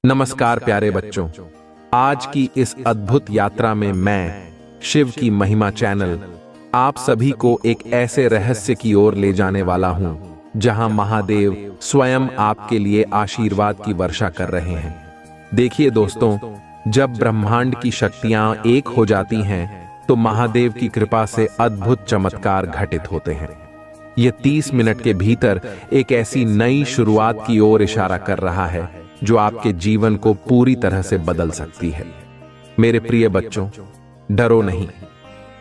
नमस्कार प्यारे बच्चों, आज की इस अद्भुत यात्रा में मैं शिव की महिमा चैनल आप सभी को एक ऐसे रहस्य की ओर ले जाने वाला हूं जहां महादेव स्वयं आपके लिए आशीर्वाद की वर्षा कर रहे हैं। देखिए दोस्तों, जब ब्रह्मांड की शक्तियां एक हो जाती हैं तो महादेव की कृपा से अद्भुत चमत्कार घटित होते हैं। ये 30 मिनट के भीतर एक ऐसी नई शुरुआत की ओर इशारा कर रहा है जो आपके जीवन को पूरी तरह से बदल सकती है। मेरे प्रिय बच्चों, डरो नहीं,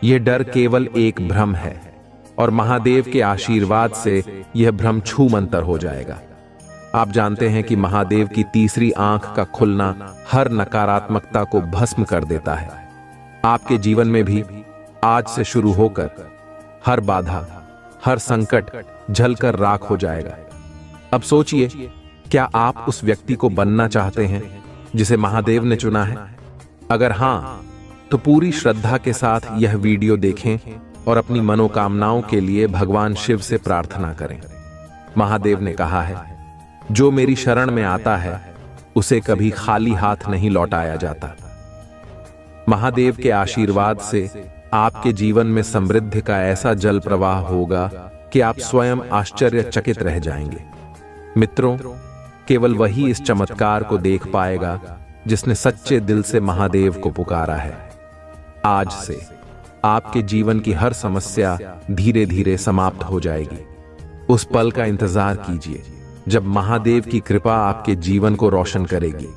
यह डर केवल एक भ्रम है और महादेव के आशीर्वाद से यह भ्रम छूमंतर हो जाएगा। आप जानते हैं कि महादेव की तीसरी आंख का खुलना हर नकारात्मकता को भस्म कर देता है। आपके जीवन में भी आज से शुरू होकर हर बाधा, हर संकट झलकर राख हो जाएगा। अब सोचिए, क्या आप उस व्यक्ति को बनना चाहते हैं जिसे महादेव ने चुना है? अगर हां, तो पूरी श्रद्धा के साथ यह वीडियो देखें और अपनी मनोकामनाओं के लिए भगवान शिव से प्रार्थना करें। महादेव ने कहा है, जो मेरी शरण में आता है उसे कभी खाली हाथ नहीं लौटाया जाता। महादेव के आशीर्वाद से आपके जीवन में समृद्धि का ऐसा जल प्रवाह होगा कि आप स्वयं आश्चर्यचकित रह जाएंगे। मित्रों, केवल वही इस चमत्कार को देख पाएगा जिसने सच्चे दिल से महादेव को पुकारा है। आज से आपके जीवन की हर समस्या धीरे धीरे समाप्त हो जाएगी। उस पल का इंतजार कीजिए जब महादेव की कृपा आपके जीवन को रोशन करेगी।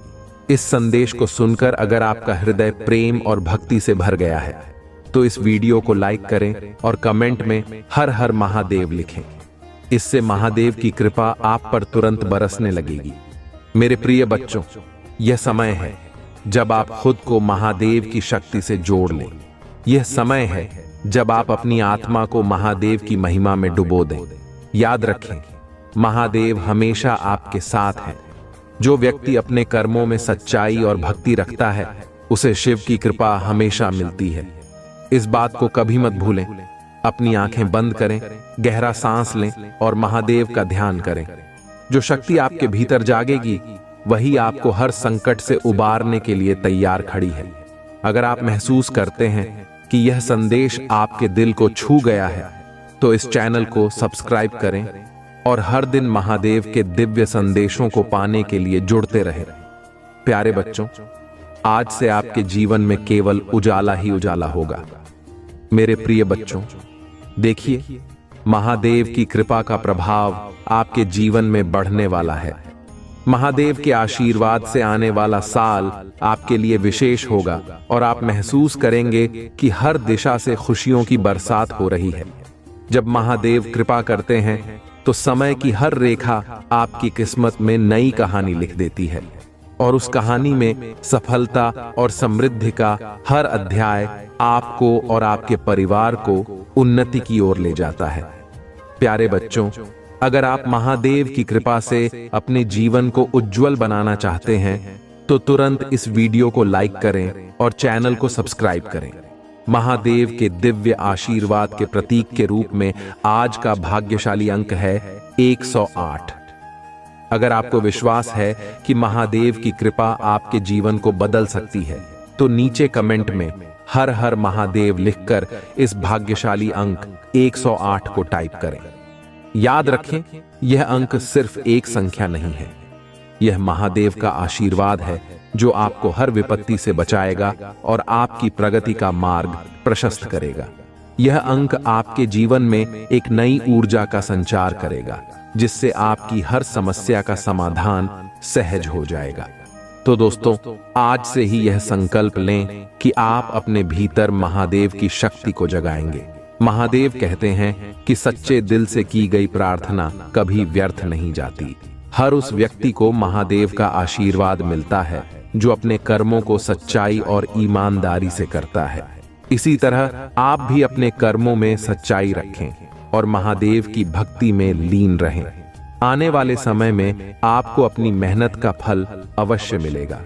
इस संदेश को सुनकर अगर आपका हृदय प्रेम और भक्ति से भर गया है तो इस वीडियो को लाइक करें और कमेंट में हर हर महादेव लिखें। इससे महादेव की कृपा आप पर तुरंत बरसने लगेगी। मेरे प्रिय बच्चों, यह समय है जब आप खुद को महादेव की शक्ति से जोड़ लें। यह समय है जब आप अपनी आत्मा को महादेव की महिमा में डुबो दें। याद रखें, महादेव हमेशा आपके साथ हैं। जो व्यक्ति अपने कर्मों में सच्चाई और भक्ति रखता है उसे शिव की कृपा हमेशा मिलती है। इस बात को कभी मत भूलें। अपनी आंखें बंद करें, गहरा सांस लें और महादेव का ध्यान करें। जो शक्ति आपके भीतर जागेगी वही आपको हर संकट से उबारने के लिए तैयार खड़ी है। अगर आप महसूस करते हैं कि यह संदेश आपके दिल को छू गया है तो इस चैनल को सब्सक्राइब करें और हर दिन महादेव के दिव्य संदेशों को पाने के लिए जुड़ते रहें। प्यारे बच्चों, आज से आपके जीवन में केवल उजाला ही उजाला होगा। मेरे प्रिय बच्चों, देखिए, महादेव की कृपा का प्रभाव आपके जीवन में बढ़ने वाला है। महादेव के आशीर्वाद से आने वाला साल आपके लिए विशेष होगा और आप महसूस करेंगे कि हर दिशा से खुशियों की बरसात हो रही है। जब महादेव कृपा करते हैं तो समय की हर रेखा आपकी किस्मत में नई कहानी लिख देती है और उस कहानी में सफलता और समृद्धि का हर अध्याय आपको और आपके परिवार को उन्नति की ओर ले जाता है। प्यारे बच्चों, अगर आप महादेव की कृपा से अपने जीवन को उज्जवल बनाना चाहते हैं तो तुरंत इस वीडियो को लाइक करें और चैनल को सब्सक्राइब करें। महादेव के दिव्य आशीर्वाद के प्रतीक के रूप में आज का भाग्यशाली अंक है 108। अगर आपको विश्वास है कि महादेव की कृपा आपके जीवन को बदल सकती है तो नीचे कमेंट में हर हर महादेव लिखकर इस भाग्यशाली अंक 108 को टाइप करें। याद रखें, यह अंक सिर्फ एक संख्या नहीं है, यह महादेव का आशीर्वाद है जो आपको हर विपत्ति से बचाएगा और आपकी प्रगति का मार्ग प्रशस्त करेगा। यह अंक आपके जीवन में एक नई ऊर्जा का संचार करेगा जिससे आपकी हर समस्या का समाधान सहज हो जाएगा। तो दोस्तों, आज से ही यह संकल्प लें कि आप अपने भीतर महादेव की शक्ति को जगाएंगे। महादेव कहते हैं कि सच्चे दिल से की गई प्रार्थना कभी व्यर्थ नहीं जाती। हर उस व्यक्ति को महादेव का आशीर्वाद मिलता है जो अपने कर्मों को सच्चाई और ईमानदारी से करता है। इसी तरह आप भी अपने कर्मों में सच्चाई रखें और महादेव की भक्ति में लीन रहें। आने वाले समय में आपको अपनी मेहनत का फल अवश्य मिलेगा।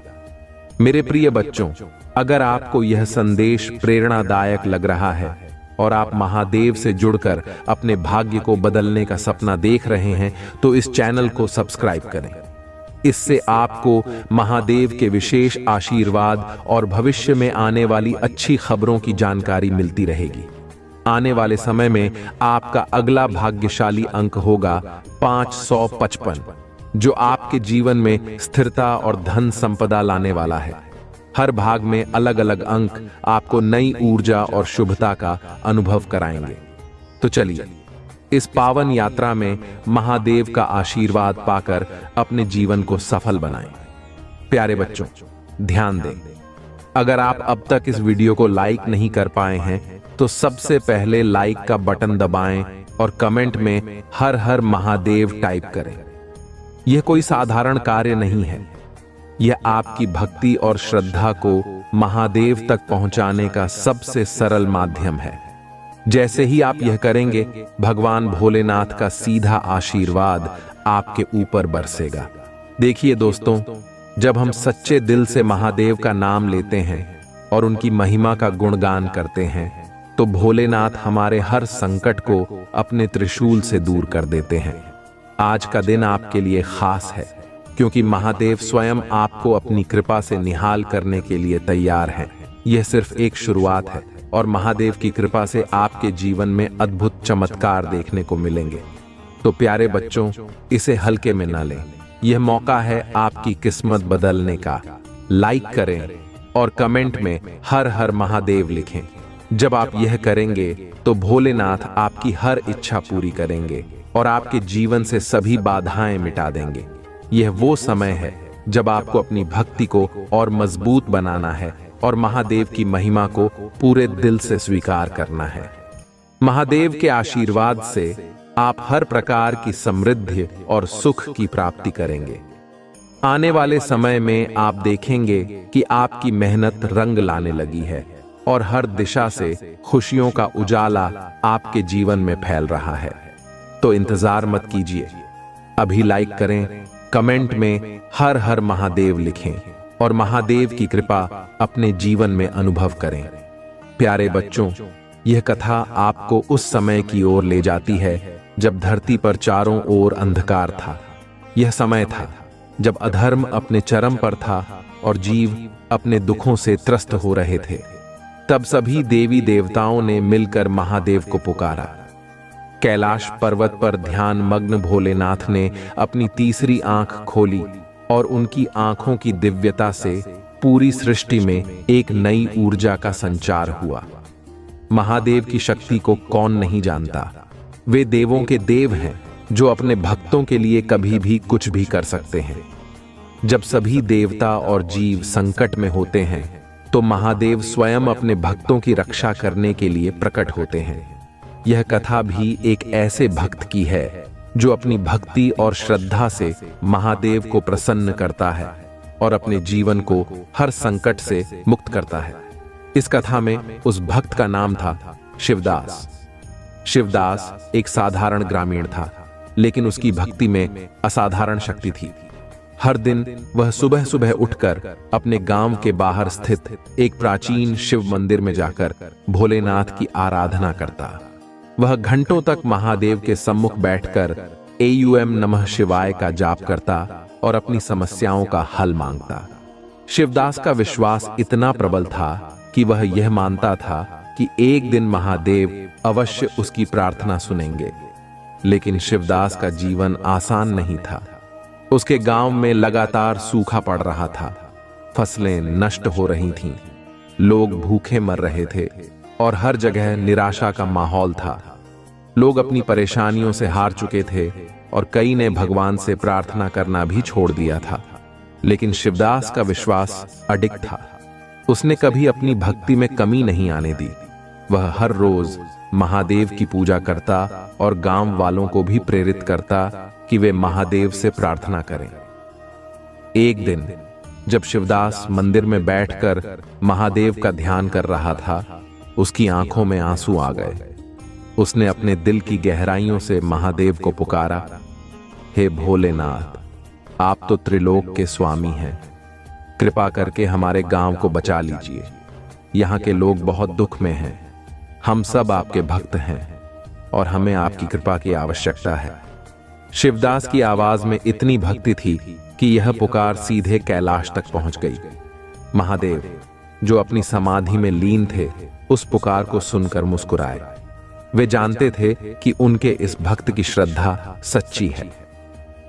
मेरे प्रिय बच्चों, अगर आपको यह संदेश प्रेरणादायक लग रहा है और आप महादेव से जुड़कर अपने भाग्य को बदलने का सपना देख रहे हैं तो इस चैनल को सब्सक्राइब करें। इससे आपको महादेव के विशेष आशीर्वाद और भविष्य में आने वाली अच्छी खबरों की जानकारी मिलती रहेगी। आने वाले समय में आपका अगला भाग्यशाली अंक होगा 555, जो आपके जीवन में स्थिरता और धन संपदा लाने वाला है। हर भाग में अलग अलग अंक आपको नई ऊर्जा और शुभता का अनुभव कराएंगे। तो चलिए इस पावन यात्रा में महादेव का आशीर्वाद पाकर अपने जीवन को सफल बनाएं। प्यारे बच्चों, ध्यान दें, अगर आप अब तक इस वीडियो को लाइक नहीं कर पाए हैं तो सबसे पहले लाइक का बटन दबाएं और कमेंट में हर हर महादेव टाइप करें। यह कोई साधारण कार्य नहीं है, यह आपकी भक्ति और श्रद्धा को महादेव तक पहुंचाने का सबसे सरल माध्यम है। जैसे ही आप यह करेंगे, भगवान भोलेनाथ का सीधा आशीर्वाद आपके ऊपर बरसेगा। देखिए दोस्तों, जब हम सच्चे दिल से महादेव का नाम लेते हैं और उनकी महिमा का गुणगान करते हैं, तो भोलेनाथ हमारे हर संकट को अपने त्रिशूल से दूर कर देते हैं। आज का दिन आपके लिए खास है, क्योंकि महादेव स्वयं आपको अपनी कृपा से निहाल करने के लिए तैयार हैं। यह सिर्फ एक शुरुआत है और महादेव की कृपा से आपके जीवन में अद्भुत चमत्कार देखने को मिलेंगे। तो प्यारे बच्चों, इसे हल्के में न लें। यह मौका है आपकी किस्मत बदलने का। लाइक करें और कमेंट में हर हर महादेव लिखें। जब आप यह करेंगे तो भोलेनाथ आपकी हर इच्छा पूरी करेंगे और आपके जीवन से सभी बाधाएं मिटा देंगे। यह वो समय है जब आपको अपनी भक्ति को और मजबूत बनाना है और महादेव की महिमा को पूरे दिल से स्वीकार करना है। महादेव के आशीर्वाद से आप हर प्रकार की समृद्धि और सुख की प्राप्ति करेंगे। आने वाले समय में आप देखेंगे कि आपकी मेहनत रंग लाने लगी है और हर दिशा से खुशियों का उजाला आपके जीवन में फैल रहा है। तो इंतजार मत कीजिए, अभी लाइक करें, कमेंट में हर हर महादेव लिखें और महादेव की कृपा अपने जीवन में अनुभव करें। प्यारे बच्चों, यह कथा आपको उस समय की ओर ले जाती है जब धरती पर चारों ओर अंधकार था। यह समय था जब अधर्म अपने चरम पर था और जीव अपने दुखों से त्रस्त हो रहे थे। तब सभी देवी देवताओं ने मिलकर महादेव को पुकारा। कैलाश पर्वत पर ध्यान मग्न भोलेनाथ ने अपनी तीसरी आंख खोली और उनकी आंखों की दिव्यता से पूरी सृष्टि में एक नई ऊर्जा का संचार हुआ। महादेव की शक्ति को कौन नहीं जानता। वे देवों के देव हैं जो अपने भक्तों के लिए कभी भी कुछ भी कर सकते हैं। जब सभी देवता और जीव संकट में होते हैं तो महादेव स्वयं अपने भक्तों की रक्षा करने के लिए प्रकट होते हैं। यह कथा भी एक ऐसे भक्त की है जो अपनी भक्ति और श्रद्धा से महादेव को प्रसन्न करता है और अपने जीवन को हर संकट से मुक्त करता है। इस कथा में उस भक्त का नाम था शिवदास। शिवदास एक साधारण ग्रामीण था, लेकिन उसकी भक्ति में असाधारण शक्ति थी। हर दिन वह सुबह सुबह उठकर अपने गांव के बाहर स्थित एक प्राचीन शिव मंदिर में जाकर भोलेनाथ की आराधना करता। वह घंटों तक महादेव के सम्मुख बैठकर एयूएम नमः शिवाय का जाप करता और अपनी समस्याओं का हल मांगता। शिवदास का विश्वास इतना प्रबल था कि वह यह मानता था कि एक दिन महादेव अवश्य उसकी प्रार्थना सुनेंगे। लेकिन शिवदास का जीवन आसान नहीं था। उसके गांव में लगातार सूखा पड़ रहा था, फसलें नष्ट हो रही थीं, लोग भूखे मर रहे थे और हर जगह निराशा का माहौल था। लोग अपनी परेशानियों से हार चुके थे और कई ने भगवान से प्रार्थना करना भी छोड़ दिया था। लेकिन शिवदास का विश्वास अडिग था। उसने कभी अपनी भक्ति में कमी नहीं आने दी। वह हर रोज महादेव की पूजा करता और गांव वालों को भी प्रेरित करता कि वे महादेव से प्रार्थना करें। एक दिन जब शिवदास मंदिर में बैठकर महादेव का ध्यान कर रहा था, उसकी आंखों में आंसू आ गए। उसने अपने दिल की गहराइयों से महादेव को पुकारा, हे भोलेनाथ, आप तो त्रिलोक के स्वामी हैं, कृपा करके हमारे गांव को बचा लीजिए। यहाँ के लोग बहुत दुख में हैं। हम सब आपके भक्त हैं और हमें आपकी कृपा की आवश्यकता है। शिवदास की आवाज में इतनी भक्ति थी कि यह पुकार सीधे कैलाश तक पहुंच गई। महादेव, जो अपनी समाधि में लीन थे, उस पुकार को सुनकर मुस्कुराए। वे जानते थे कि उनके इस भक्त की श्रद्धा सच्ची है।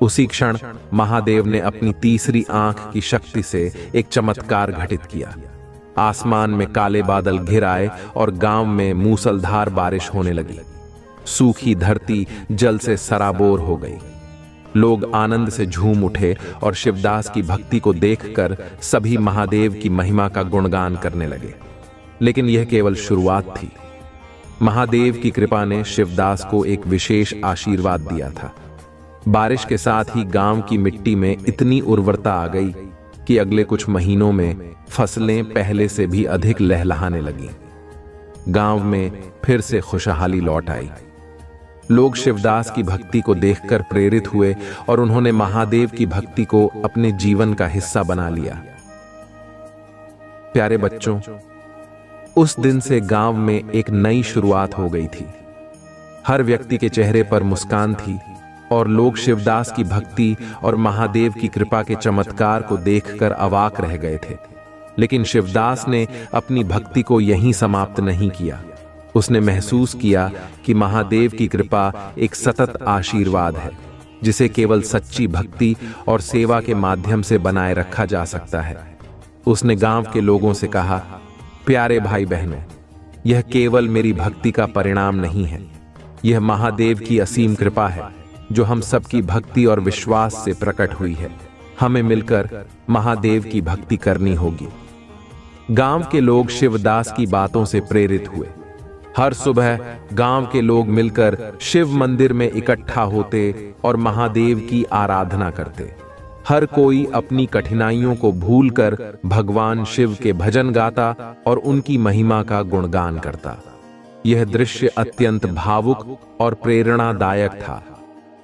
उसी क्षण महादेव ने अपनी तीसरी आंख की शक्ति से एक चमत्कार घटित किया। आसमान में काले बादल घिर आए और गांव में मूसलधार बारिश होने लगी। सूखी धरती जल से सराबोर हो गई। लोग आनंद से झूम उठे और शिवदास की भक्ति को देखकर सभी महादेव की महिमा का गुणगान करने लगे। लेकिन यह केवल शुरुआत थी। महादेव की कृपा ने शिवदास को एक विशेष आशीर्वाद दिया था। बारिश के साथ ही गांव की मिट्टी में इतनी उर्वरता आ गई कि अगले कुछ महीनों में फसलें पहले से भी अधिक लहलहाने लगीं। गांव में फिर से खुशहाली लौट आई। लोग शिवदास की भक्ति को देखकर प्रेरित हुए और उन्होंने महादेव की भक्ति को अपने जीवन का हिस्सा बना लिया। प्यारे बच्चों, उस दिन से गांव में एक नई शुरुआत हो गई थी। हर व्यक्ति के चेहरे पर मुस्कान थी और लोग शिवदास की भक्ति और महादेव की कृपा के चमत्कार को देखकर अवाक रह गए थे। लेकिन शिवदास ने अपनी भक्ति को यहीं समाप्त नहीं किया। उसने महसूस किया कि महादेव की कृपा एक सतत आशीर्वाद है, जिसे केवल सच्ची भक्ति और सेवा के माध्यम से बनाए रखा जा सकता है। उसने गांव के लोगों से कहा, प्यारे भाई बहनों, यह केवल मेरी भक्ति का परिणाम नहीं है, यह महादेव की असीम कृपा है जो हम सबकी भक्ति और विश्वास से प्रकट हुई है। हमें मिलकर महादेव की भक्ति करनी होगी। गांव के लोग शिवदास की बातों से प्रेरित हुए। हर सुबह गांव के लोग मिलकर शिव मंदिर में इकट्ठा होते और महादेव की आराधना करते। हर कोई अपनी कठिनाइयों को भूलकर भगवान शिव के भजन गाता और उनकी महिमा का गुणगान करता। यह दृश्य अत्यंत भावुक और प्रेरणादायक था।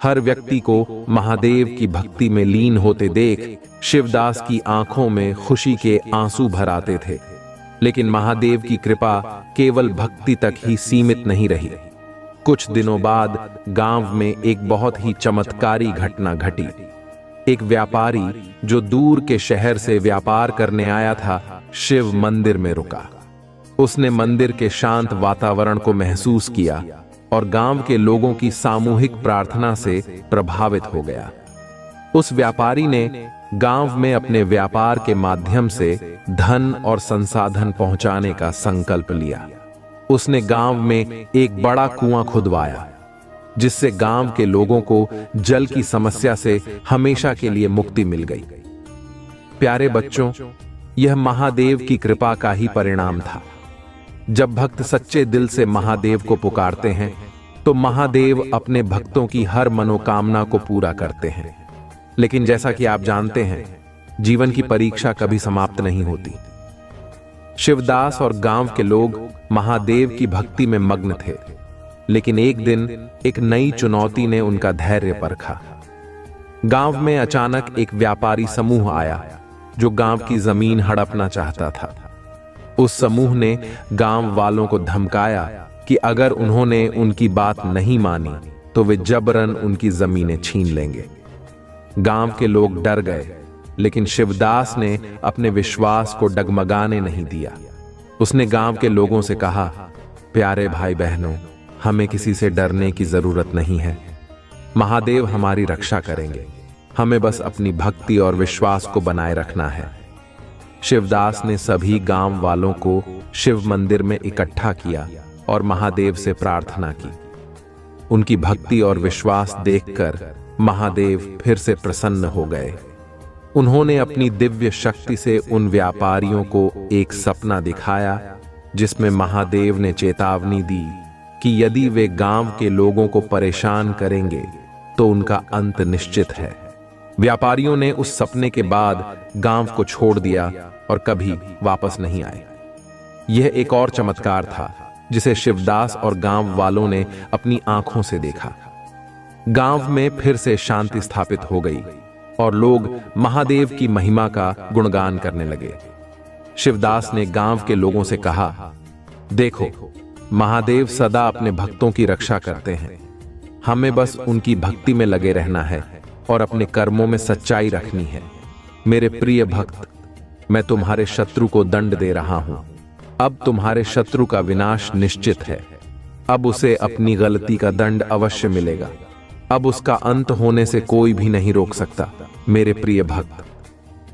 हर व्यक्ति को महादेव की भक्ति में लीन होते देख शिवदास की आंखों में खुशी के आंसू भर आते थे। लेकिन महादेव की कृपा केवल भक्ति तक ही सीमित नहीं रही। कुछ दिनों बाद गांव में एक बहुत ही चमत्कारी घटना घटी। एक व्यापारी जो दूर के शहर से व्यापार करने आया था, शिव मंदिर में रुका। उसने मंदिर के शांत वातावरण को महसूस किया और गांव के लोगों की सामूहिक प्रार्थना से प्रभावित हो गया। उस व्यापारी ने गांव में अपने व्यापार के माध्यम से धन और संसाधन पहुंचाने का संकल्प लिया। उसने गांव में एक बड़ा कुआं खुदवाया, जिससे गांव के लोगों को जल की समस्या से हमेशा के लिए मुक्ति मिल गई। प्यारे बच्चों, यह महादेव की कृपा का ही परिणाम था। जब भक्त सच्चे दिल से महादेव को पुकारते हैं, तो महादेव अपने भक्तों की हर मनोकामना को पूरा करते हैं। लेकिन जैसा कि आप जानते हैं, जीवन की परीक्षा कभी समाप्त नहीं होती। शिवदास और गांव के लोग महादेव की भक्ति में मग्न थे, लेकिन एक दिन एक नई चुनौती ने उनका धैर्य परखा। गांव में अचानक एक व्यापारी समूह आया जो गांव की जमीन हड़पना चाहता था। उस समूह ने गांव वालों को धमकाया कि अगर उन्होंने उनकी बात नहीं मानी तो वे जबरन उनकी जमीनें छीन लेंगे। गांव के लोग डर गए, लेकिन शिवदास ने अपने विश्वास को डगमगाने नहीं दिया। उसने गांव के लोगों से कहा, प्यारे भाई बहनों, हमें किसी से डरने की जरूरत नहीं है। महादेव हमारी रक्षा करेंगे। हमें बस अपनी भक्ति और विश्वास को बनाए रखना है। शिवदास ने सभी गांव वालों को शिव मंदिर में इकट्ठा किया और महादेव से प्रार्थना की। उनकी भक्ति और विश्वास देखकर महादेव फिर से प्रसन्न हो गए। उन्होंने अपनी दिव्य शक्ति से उन व्यापारियों को एक सपना दिखाया, जिसमें महादेव ने चेतावनी दी कि यदि वे गांव के लोगों को परेशान करेंगे तो उनका अंत निश्चित है। व्यापारियों ने उस सपने के बाद गांव को छोड़ दिया और कभी वापस नहीं आए। यह एक और चमत्कार था जिसे शिवदास और गांव वालों ने अपनी आंखों से देखा। गांव में फिर से शांति स्थापित हो गई और लोग महादेव की महिमा का गुणगान करने लगे। शिवदास ने गांव के लोगों से कहा, देखो, महादेव सदा अपने भक्तों की रक्षा करते हैं। हमें बस उनकी भक्ति में लगे रहना है और अपने कर्मों में सच्चाई रखनी है। मेरे प्रिय भक्त, मैं तुम्हारे शत्रु को दंड दे रहा हूं। अब तुम्हारे शत्रु का विनाश निश्चित है। अब उसे अपनी गलती का दंड अवश्य मिलेगा। अब उसका अंत होने से कोई भी नहीं रोक सकता। मेरे प्रिय भक्त,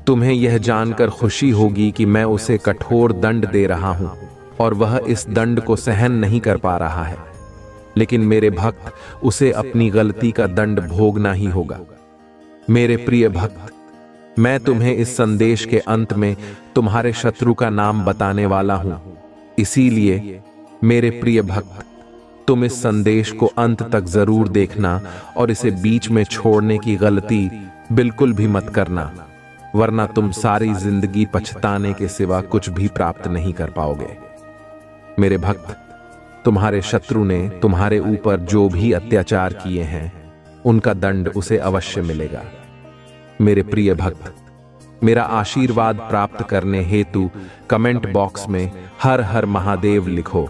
तुम्हें यह जानकर खुशी होगी कि मैं उसे कठोर दंड दे रहा हूं और वह इस दंड को सहन नहीं कर पा रहा है। लेकिन मेरे भक्त, उसे अपनी गलती का दंड भोगना ही होगा। मेरे प्रिय भक्त, मैं तुम्हें इस संदेश के अंत में तुम्हारे शत्रु का नाम बताने वाला हूं। इसीलिए मेरे प्रिय भक्त, तुम इस संदेश को अंत तक जरूर देखना और इसे बीच में छोड़ने की गलती बिल्कुल भी मत करना, वरना तुम सारी जिंदगी पछताने के सिवा कुछ भी प्राप्त नहीं कर पाओगे। मेरे भक्त, तुम्हारे शत्रु ने तुम्हारे ऊपर जो भी अत्याचार किए हैं, उनका दंड उसे अवश्य मिलेगा। मेरे प्रिय भक्त, मेरा आशीर्वाद प्राप्त करने हेतु कमेंट बॉक्स में हर हर महादेव लिखो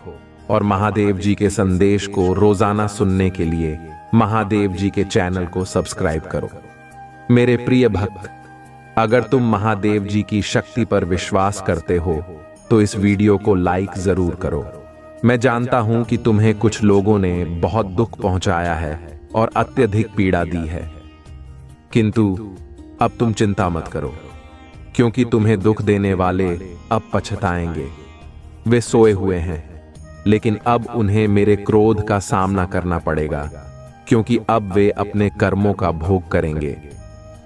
और महादेव जी के संदेश को रोजाना सुनने के लिए महादेव जी के चैनल को सब्सक्राइब करो। मेरे प्रिय भक्त, अगर तुम महादेव जी की शक्ति पर विश्वास करते हो तो इस वीडियो को लाइक जरूर करो। मैं जानता हूं कि तुम्हें कुछ लोगों ने बहुत दुख पहुंचाया है और अत्यधिक पीड़ा दी है, किंतु अब तुम चिंता मत करो, क्योंकि तुम्हें दुख देने वाले अब पछताएंगे। वे सोए हुए हैं, लेकिन अब उन्हें मेरे क्रोध का सामना करना पड़ेगा, क्योंकि अब वे अपने कर्मों का भोग करेंगे।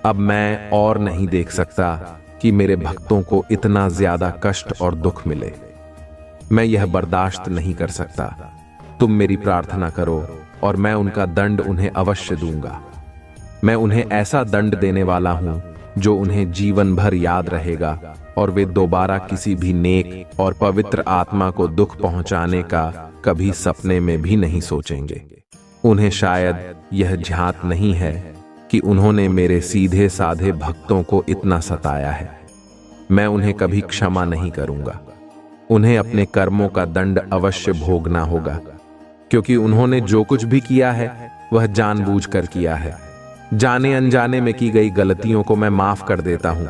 अब मैं और नहीं देख सकता कि मेरे भक्तों को इतना ज्यादा कष्ट और दुख मिले। मैं यह बर्दाश्त नहीं कर सकता। तुम मेरी प्रार्थना करो और मैं उनका दंड उन्हें अवश्य दूंगा। मैं उन्हें ऐसा दंड देने वाला हूं जो उन्हें जीवन भर याद रहेगा और वे दोबारा किसी भी नेक और पवित्र आत्मा को दुख पहुंचाने का कभी सपने में भी नहीं सोचेंगे। उन्हें शायद यह ध्यात नहीं है कि उन्होंने मेरे सीधे साधे भक्तों को इतना सताया है। मैं उन्हें कभी क्षमा नहीं करूंगा। उन्हें अपने कर्मों का दंड अवश्य भोगना होगा, क्योंकि उन्होंने जो कुछ भी किया है वह जानबूझकर किया है। जाने अनजाने में की गई गलतियों को मैं माफ कर देता हूं,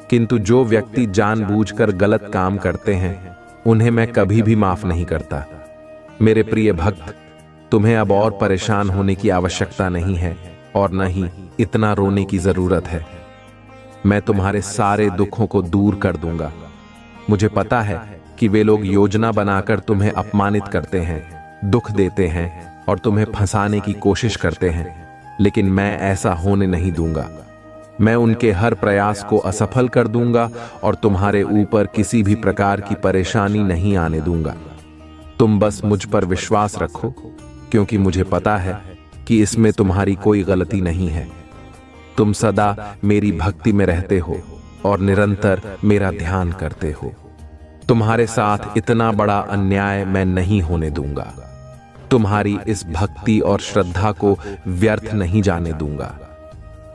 किंतु जो व्यक्ति जानबूझकर गलत काम करते हैं उन्हें मैं कभी भी माफ नहीं करता। मेरे प्रिय भक्त, तुम्हें अब और परेशान होने की आवश्यकता नहीं है और न ही इतना रोने की जरूरत है। मैं तुम्हारे सारे दुखों को दूर कर दूंगा। मुझे पता है कि वे लोग योजना बनाकर तुम्हें अपमानित करते हैं, दुख देते हैं और तुम्हें फंसाने की कोशिश करते हैं, लेकिन मैं ऐसा होने नहीं दूंगा। मैं उनके हर प्रयास को असफल कर दूंगा और तुम्हारे ऊपर किसी भी प्रकार की परेशानी नहीं आने दूंगा। तुम बस मुझ पर विश्वास रखो, क्योंकि मुझे पता है कि इसमें तुम्हारी कोई गलती नहीं है। तुम सदा मेरी भक्ति में रहते हो और निरंतर मेरा ध्यान करते हो। तुम्हारे साथ इतना बड़ा अन्याय मैं नहीं होने दूंगा। तुम्हारी इस भक्ति और श्रद्धा को व्यर्थ नहीं जाने दूंगा।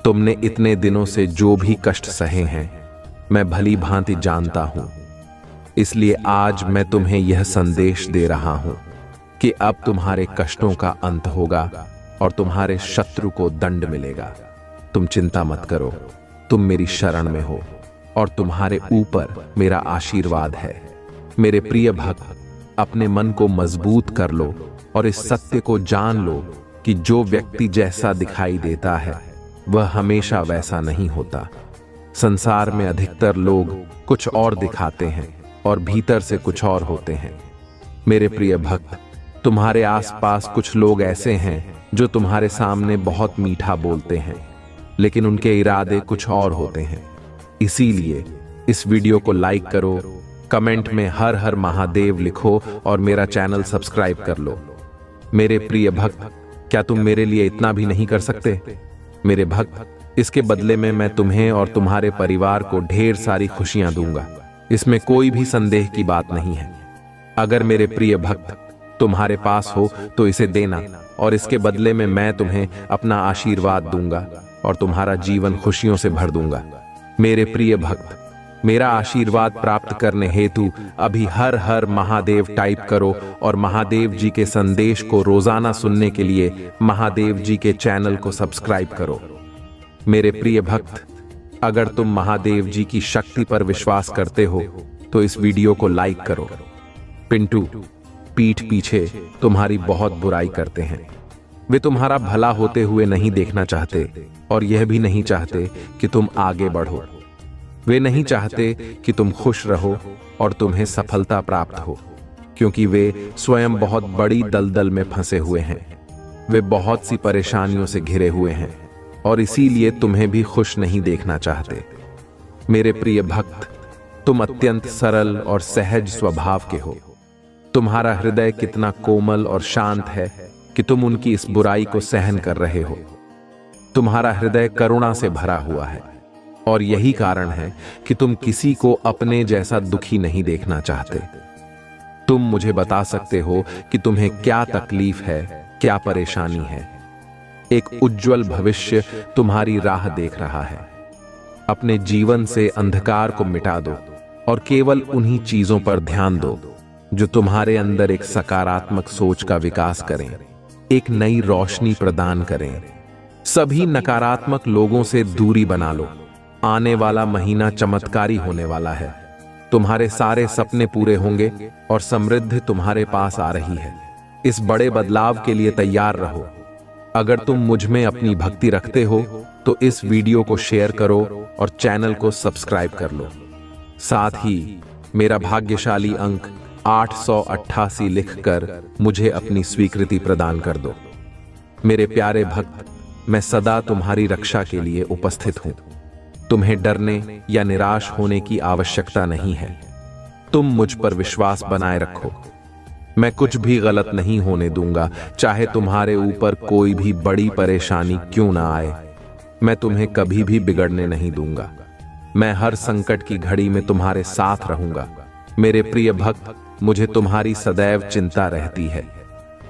तुमने इतने दिनों से जो भी कष्ट सहे हैं मैं भली भांति जानता हूं। इसलिए आज मैं तुम्हें यह संदेश दे रहा हूं कि अब तुम्हारे कष्टों का अंत होगा और तुम्हारे शत्रु को दंड मिलेगा। तुम चिंता मत करो, तुम मेरी शरण में हो और तुम्हारे ऊपर मेरा आशीर्वाद है। मेरे प्रिय भक्त, अपने मन को मजबूत कर लो और इस सत्य को जान लो कि जो व्यक्ति जैसा दिखाई देता है वह हमेशा वैसा नहीं होता। संसार में अधिकतर लोग कुछ और दिखाते हैं और भीतर से कुछ और होते हैं। मेरे प्रिय भक्त, तुम्हारे आसपास कुछ लोग ऐसे हैं जो तुम्हारे सामने बहुत मीठा बोलते हैं, लेकिन उनके इरादे कुछ और होते हैं। इसीलिए इस वीडियो को लाइक करो, कमेंट में हर हर महादेव लिखो और मेरा चैनल सब्सक्राइब कर लो। मेरे प्रिय भक्त, क्या तुम मेरे लिए इतना भी नहीं कर सकते? मेरे भक्त, इसके बदले में मैं तुम्हें और तुम्हारे परिवार को ढेर सारी खुशियां दूंगा। इसमें कोई भी संदेह की बात नहीं है। अगर मेरे प्रिय भक्त तुम्हारे पास हो तो इसे देना और इसके बदले में मैं तुम्हें अपना आशीर्वाद दूंगा और तुम्हारा जीवन खुशियों से भर दूंगा। मेरे प्रिय भक्त, मेरा आशीर्वाद प्राप्त करने हेतु अभी हर हर महादेव टाइप करो और महादेव जी के संदेश को रोजाना सुनने के लिए महादेव जी के चैनल को सब्सक्राइब करो। मेरे प्रिय भक्त, अगर तुम महादेव जी की शक्ति पर विश्वास करते हो तो इस वीडियो को लाइक करो। पिंटू पीठ पीछे तुम्हारी बहुत बुराई करते हैं। वे तुम्हारा भला होते हुए नहीं देखना चाहते और यह भी नहीं चाहते कि तुम आगे बढ़ो। वे नहीं चाहते कि तुम खुश रहो और तुम्हें सफलता प्राप्त हो, क्योंकि वे स्वयं बहुत बड़ी दलदल में फंसे हुए हैं। वे बहुत सी परेशानियों से घिरे हुए हैं और इसीलिए तुम्हें भी खुश नहीं देखना चाहते। मेरे प्रिय भक्त, तुम अत्यंत सरल और सहज स्वभाव के हो। तुम्हारा हृदय कितना कोमल और शांत है कि तुम उनकी इस बुराई को सहन कर रहे हो। तुम्हारा हृदय करुणा से भरा हुआ है और यही कारण है कि तुम किसी को अपने जैसा दुखी नहीं देखना चाहते। तुम मुझे बता सकते हो कि तुम्हें क्या तकलीफ है, क्या परेशानी है। एक उज्जवल भविष्य तुम्हारी राह देख रहा है। अपने जीवन से अंधकार को मिटा दो और केवल उन्हीं चीजों पर ध्यान दो जो तुम्हारे अंदर एक सकारात्मक सोच का विकास करें, एक नई रोशनी प्रदान करें। सभी नकारात्मक लोगों से दूरी बना लो। आने वाला महीना चमत्कारी होने वाला है। तुम्हारे सारे सपने पूरे होंगे और समृद्धि तुम्हारे पास आ रही है। इस बड़े बदलाव के लिए तैयार रहो। अगर तुम मुझ में अपनी भक्ति रखते हो तो इस वीडियो को शेयर करो और चैनल को सब्सक्राइब कर लो। साथ ही मेरा भाग्यशाली अंक 888 लिखकर मुझे अपनी स्वीकृति प्रदान कर दो। मेरे प्यारे भक्त, मैं सदा तुम्हारी रक्षा के लिए उपस्थित हूं। तुम्हें डरने या निराश होने की आवश्यकता नहीं है। तुम मुझ पर विश्वास बनाए रखो। मैं कुछ भी गलत नहीं होने दूंगा, चाहे तुम्हारे ऊपर कोई भी बड़ी परेशानी क्यों ना आए। मैं तुम्हें कभी भी बिगड़ने नहीं दूंगा। मैं हर संकट की घड़ी में तुम्हारे साथ रहूंगा। मेरे प्रिय भक्त, मुझे तुम्हारी सदैव चिंता रहती है,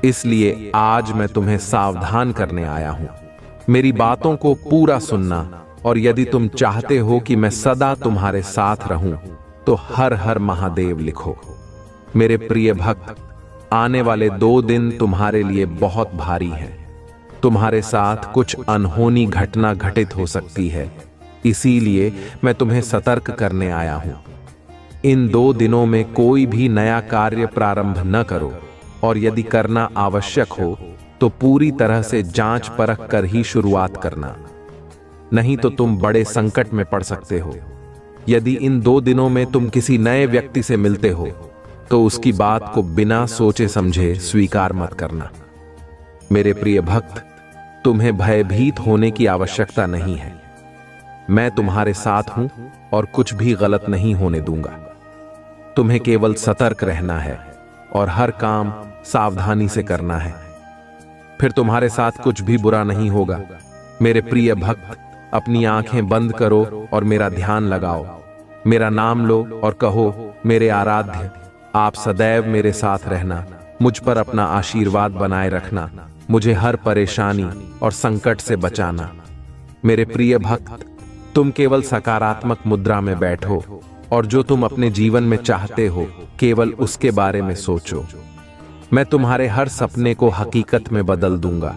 इसलिए आज मैं तुम्हें सावधान करने आया हूं। मेरी बातों को पूरा सुनना, और यदि तुम चाहते हो कि मैं सदा तुम्हारे साथ रहूं तो हर हर महादेव लिखो। मेरे प्रिय भक्त, आने वाले 2 दिन तुम्हारे लिए बहुत भारी हैं। तुम्हारे साथ कुछ अनहोनी घटना घटित हो सकती है, इसीलिए मैं तुम्हें सतर्क करने आया हूं। इन 2 दिनों में कोई भी नया कार्य प्रारंभ न करो, और यदि करना आवश्यक हो तो पूरी तरह से जांच परख कर ही शुरुआत करना, नहीं तो तुम बड़े संकट में पड़ सकते हो। यदि इन 2 दिनों में तुम किसी नए व्यक्ति से मिलते हो तो उसकी बात को बिना सोचे समझे स्वीकार मत करना। मेरे प्रिय भक्त, तुम्हें भयभीत होने की आवश्यकता नहीं है। मैं तुम्हारे साथ हूं और कुछ भी गलत नहीं होने दूंगा। तुम्हें केवल सतर्क रहना है और हर काम सावधानी से करना है, फिर तुम्हारे साथ कुछ भी बुरा नहीं होगा। मेरे प्रिय भक्त, अपनी आंखें बंद करो और मेरा ध्यान लगाओ। मेरा नाम लो और कहो, मेरे आराध्य, आप सदैव मेरे साथ रहना, मुझ पर अपना आशीर्वाद बनाए रखना, मुझे हर परेशानी और संकट से बचाना। मेरे प्रिय भक्त, तुम केवल सकारात्मक मुद्रा में बैठो और जो तुम अपने जीवन में चाहते हो केवल उसके बारे में सोचो। मैं तुम्हारे हर सपने को हकीकत में बदल दूंगा।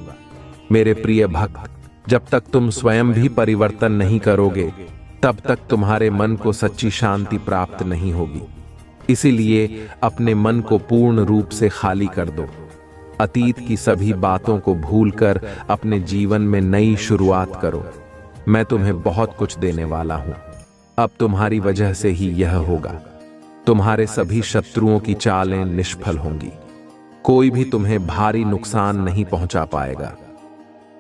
मेरे प्रिय भक्त, जब तक तुम स्वयं भी परिवर्तन नहीं करोगे तब तक तुम्हारे मन को सच्ची शांति प्राप्त नहीं होगी। इसीलिए अपने मन को पूर्ण रूप से खाली कर दो। अतीत की सभी बातों को भूलकर अपने जीवन में नई शुरुआत करो। मैं तुम्हें बहुत कुछ देने वाला हूं। अब तुम्हारी वजह से ही यह होगा। तुम्हारे सभी शत्रुओं की चालें निष्फल होंगी। कोई भी तुम्हें भारी नुकसान नहीं पहुंचा पाएगा।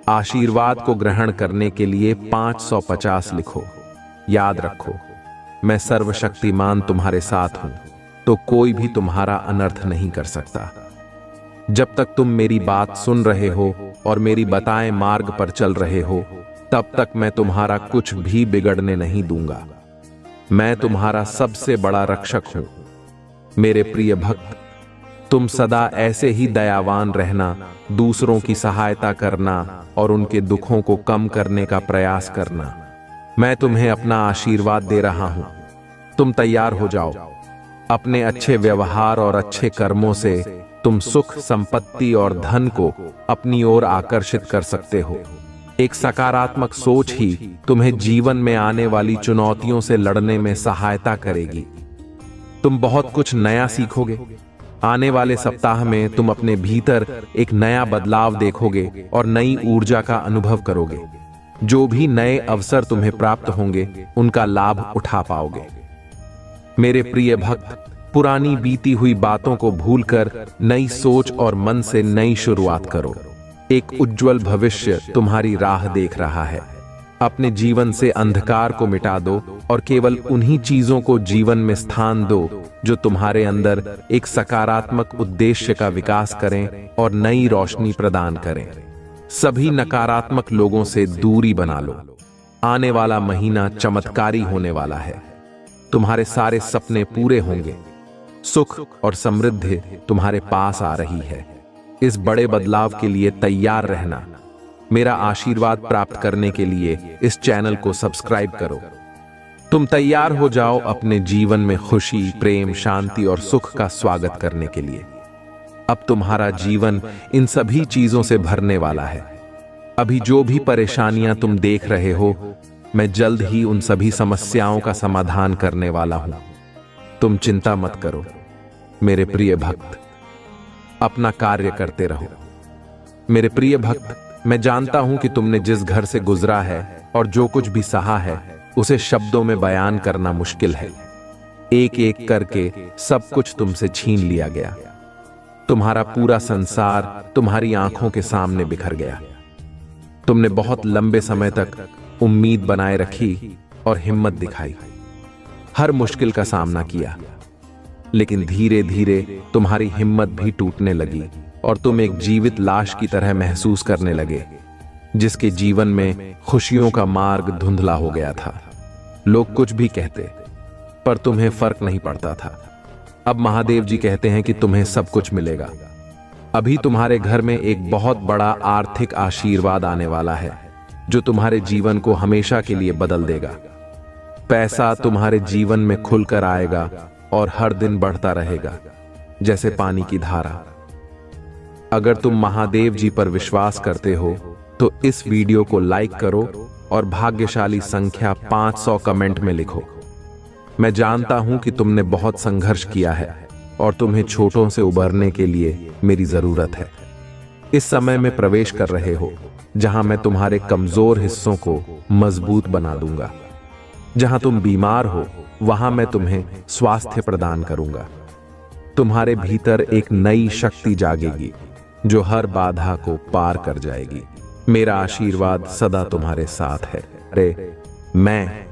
आशीर्वाद को ग्रहण करने के लिए 550 लिखो। याद रखो, मैं सर्वशक्तिमान तुम्हारे साथ हूं, तो कोई भी तुम्हारा अनर्थ नहीं कर सकता। जब तक तुम मेरी बात सुन रहे हो और मेरी बताए मार्ग पर चल रहे हो, तब तक मैं तुम्हारा कुछ भी बिगड़ने नहीं दूंगा। मैं तुम्हारा सबसे बड़ा रक्षक हूं। मेरे प्रिय भक्त, तुम सदा ऐसे ही दयावान रहना, दूसरों की सहायता करना और उनके दुखों को कम करने का प्रयास करना। मैं तुम्हें अपना आशीर्वाद दे रहा हूं। तुम तैयार हो जाओ। अपने अच्छे व्यवहार और अच्छे कर्मों से तुम सुख, संपत्ति और धन को अपनी ओर आकर्षित कर सकते हो। एक सकारात्मक सोच ही तुम्हें जीवन में आने वाली चुनौतियों से लड़ने में सहायता करेगी। तुम बहुत कुछ नया सीखोगे। आने वाले सप्ताह में तुम अपने भीतर एक नया बदलाव देखोगे और नई ऊर्जा का अनुभव करोगे। जो भी नए अवसर तुम्हें प्राप्त होंगे उनका लाभ उठा पाओगे। मेरे प्रिय भक्त, पुरानी बीती हुई बातों को भूलकर नई सोच और मन से नई शुरुआत करो। एक उज्जवल भविष्य तुम्हारी राह देख रहा है। अपने जीवन से अंधकार को मिटा दो और केवल उन्हीं चीजों को जीवन में स्थान दो जो तुम्हारे अंदर एक सकारात्मक उद्देश्य का विकास करें और नई रोशनी प्रदान करें। सभी नकारात्मक लोगों से दूरी बना लो। आने वाला महीना चमत्कारी होने वाला है। तुम्हारे सारे सपने पूरे होंगे। सुख और समृद्धि तुम्हारे पास आ रही है। इस बड़े बदलाव के लिए तैयार रहना। मेरा आशीर्वाद प्राप्त करने के लिए इस चैनल को सब्सक्राइब करो। तुम तैयार हो जाओ अपने जीवन में खुशी, प्रेम, शांति और सुख का स्वागत करने के लिए। अब तुम्हारा जीवन इन सभी चीजों से भरने वाला है। अभी जो भी परेशानियां तुम देख रहे हो, मैं जल्द ही उन सभी समस्याओं का समाधान करने वाला हूं। तुम चिंता मत करो मेरे प्रिय भक्त, अपना कार्य करते रहो। मेरे प्रिय भक्त, मैं जानता हूं कि तुमने जिस घर से गुजरा है और जो कुछ भी सहा है उसे शब्दों में बयान करना मुश्किल है। एक एक करके सब कुछ तुमसे छीन लिया गया। तुम्हारा पूरा संसार तुम्हारी आंखों के सामने बिखर गया। तुमने बहुत लंबे समय तक उम्मीद बनाए रखी और हिम्मत दिखाई। हर मुश्किल का सामना किया, लेकिन धीरे धीरे तुम्हारी हिम्मत भी टूटने लगी और तुम एक जीवित लाश की तरह महसूस करने लगे, जिसके जीवन में खुशियों का मार्ग धुंधला हो गया था। लोग कुछ भी कहते, पर तुम्हें फर्क नहीं पड़ता था। अब महादेव जी कहते हैं कि तुम्हें सब कुछ मिलेगा। अभी तुम्हारे घर में एक बहुत बड़ा आर्थिक आशीर्वाद आने वाला है, जो तुम्हारे जीवन को हमेशा के लिए बदल देगा। पैसा तुम्हारे जीवन में खुलकर आएगा और हर दिन बढ़ता रहेगा, जैसे पानी की धारा। अगर तुम महादेव जी पर विश्वास करते हो तो इस वीडियो को लाइक करो और भाग्यशाली संख्या 500 कमेंट में लिखो। मैं जानता हूं कि तुमने बहुत संघर्ष किया है और तुम्हें छोटों से उबरने के लिए मेरी जरूरत है। इस समय में प्रवेश कर रहे हो जहां मैं तुम्हारे कमजोर हिस्सों को मजबूत बना दूंगा। जहां तुम बीमार हो वहां मैं तुम्हें स्वास्थ्य प्रदान करूंगा। तुम्हारे भीतर एक नई शक्ति जागेगी जो हर बाधा को पार कर जाएगी। मेरा आशीर्वाद सदा तुम्हारे साथ है। अरे मैं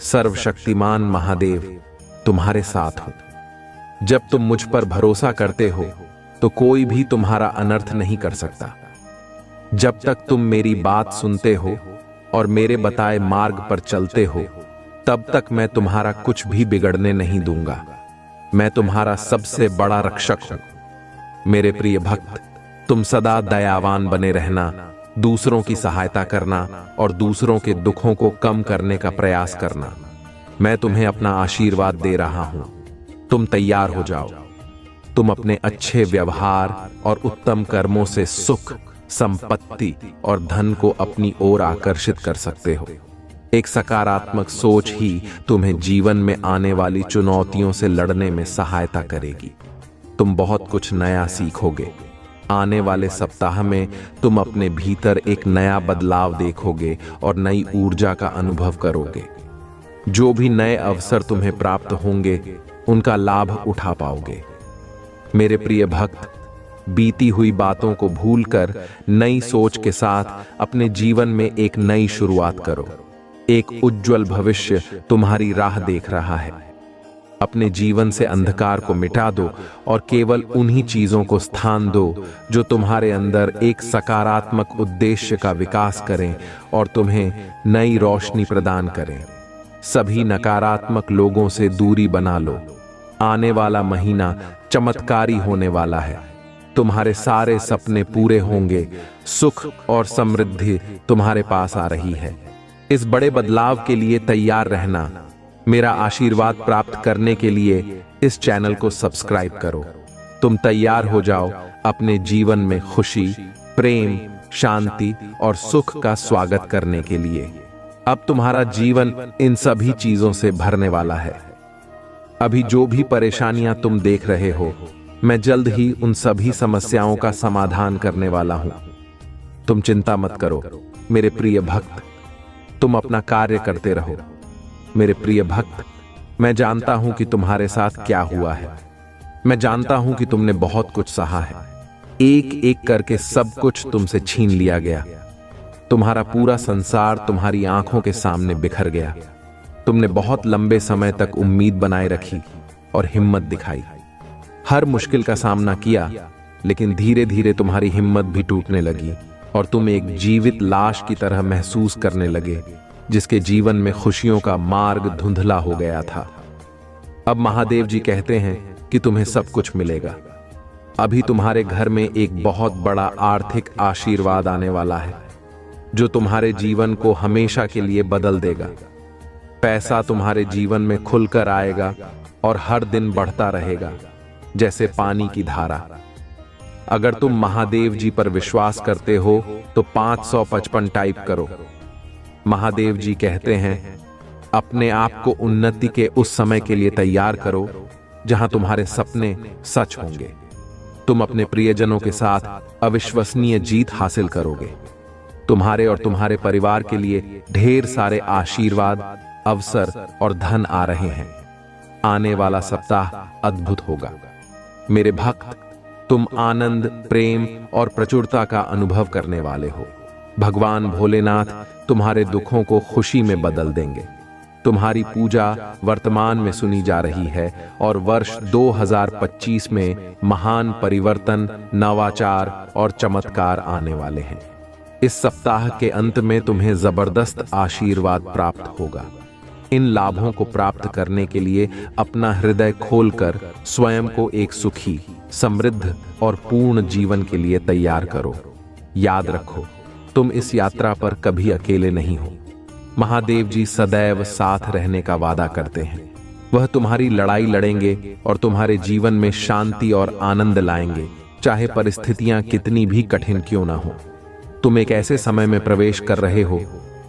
सर्वशक्तिमान महादेव तुम्हारे साथ हूं। जब तुम मुझ पर भरोसा करते हो तो कोई भी तुम्हारा अनर्थ नहीं कर सकता। जब तक तुम मेरी बात सुनते हो और मेरे बताए मार्ग पर चलते हो, तब तक मैं तुम्हारा कुछ भी बिगड़ने नहीं दूंगा। मैं तुम्हारा सबसे बड़ा रक्षक हूं। मेरे प्रिय भक्त, तुम सदा दयावान बने रहना, दूसरों की सहायता करना और दूसरों के दुखों को कम करने का प्रयास करना। मैं तुम्हें अपना आशीर्वाद दे रहा हूं। तुम तैयार हो जाओ। तुम अपने अच्छे व्यवहार और उत्तम कर्मों से सुख, संपत्ति और धन को अपनी ओर आकर्षित कर सकते हो। एक सकारात्मक सोच ही तुम्हें जीवन में आने वाली चुनौतियों से लड़ने में सहायता करेगी। तुम बहुत कुछ नया सीखोगे। आने वाले सप्ताह में तुम अपने भीतर एक नया बदलाव देखोगे और नई ऊर्जा का अनुभव करोगे। जो भी नए अवसर तुम्हें प्राप्त होंगे उनका लाभ उठा पाओगे। मेरे प्रिय भक्त, बीती हुई बातों को भूलकर नई सोच के साथ अपने जीवन में एक नई शुरुआत करो। एक उज्जवल भविष्य तुम्हारी राह देख रहा है। अपने जीवन से अंधकार को मिटा दो और केवल उन्हीं चीजों को स्थान दो जो तुम्हारे अंदर एक सकारात्मक उद्देश्य का विकास करें और तुम्हें नई रोशनी प्रदान करें। सभी नकारात्मक लोगों से दूरी बना लो। आने वाला महीना चमत्कारी होने वाला है। तुम्हारे सारे सपने पूरे होंगे। सुख और समृद्धि तुम्हारे पास आ रही है। इस बड़े बदलाव के लिए तैयार रहना। मेरा आशीर्वाद प्राप्त करने के लिए इस चैनल को सब्सक्राइब करो। तुम तैयार हो जाओ अपने जीवन में खुशी, प्रेम, शांति और सुख का स्वागत करने के लिए। अब तुम्हारा जीवन इन सभी चीजों से भरने वाला है। अभी जो भी परेशानियां तुम देख रहे हो, मैं जल्द ही उन सभी समस्याओं का समाधान करने वाला हूं। तुम चिंता मत करो मेरे प्रिय भक्त, तुम अपना कार्य करते रहो। मेरे प्रिय भक्त, मैं जानता हूं कि तुम्हारे साथ क्या हुआ है। मैं जानता हूं कि तुमने बहुत कुछ सहा है। एक एक करके सब कुछ तुमसे छीन लिया गया। तुम्हारा पूरा संसार तुम्हारी आंखों के सामने बिखर गया। तुमने बहुत लंबे समय तक उम्मीद बनाए रखी और हिम्मत दिखाई। हर मुश्किल का सामना किया, लेकिन धीरे धीरे तुम्हारी हिम्मत भी टूटने लगी और तुम एक जीवित लाश की तरह महसूस करने लगे, जिसके जीवन में खुशियों का मार्ग धुंधला हो गया था। अब महादेव जी कहते हैं कि तुम्हें सब कुछ मिलेगा। अभी तुम्हारे घर में एक बहुत बड़ा आर्थिक आशीर्वाद आने वाला है, जो तुम्हारे जीवन को हमेशा के लिए बदल देगा। पैसा तुम्हारे जीवन में खुलकर आएगा और हर दिन बढ़ता रहेगा, जैसे पानी की धारा। अगर तुम महादेव जी पर विश्वास करते हो तो 555 टाइप करो। महादेव जी कहते हैं, अपने आप को उन्नति के उस समय के लिए तैयार करो जहां तुम्हारे सपने सच होंगे। तुम अपने प्रियजनों के साथ अविश्वसनीय जीत हासिल करोगे। तुम्हारे और तुम्हारे परिवार के लिए ढेर सारे आशीर्वाद, अवसर और धन आ रहे हैं। आने वाला सप्ताह अद्भुत होगा। मेरे भक्त, तुम आनंद, प्रेम और प्रचुरता का अनुभव करने वाले हो। भगवान भोलेनाथ तुम्हारे दुखों को खुशी में बदल देंगे। तुम्हारी पूजा वर्तमान में सुनी जा रही है और वर्ष 2025 में महान परिवर्तन, नवाचार और चमत्कार आने वाले हैं। इस सप्ताह के अंत में तुम्हें जबरदस्त आशीर्वाद प्राप्त होगा। इन लाभों को प्राप्त करने के लिए अपना हृदय खोलकर स्वयं को एक सुखी, समृद्ध और पूर्ण जीवन के लिए तैयार करो। याद रखो, तुम इस यात्रा पर कभी अकेले नहीं हो। महादेव जी सदैव साथ रहने का वादा करते हैं। वह तुम्हारी लड़ाई लड़ेंगे और तुम्हारे जीवन में शांति और आनंद लाएंगे, चाहे परिस्थितियां कितनी भी कठिन क्यों ना हो। तुम एक ऐसे समय में प्रवेश कर रहे हो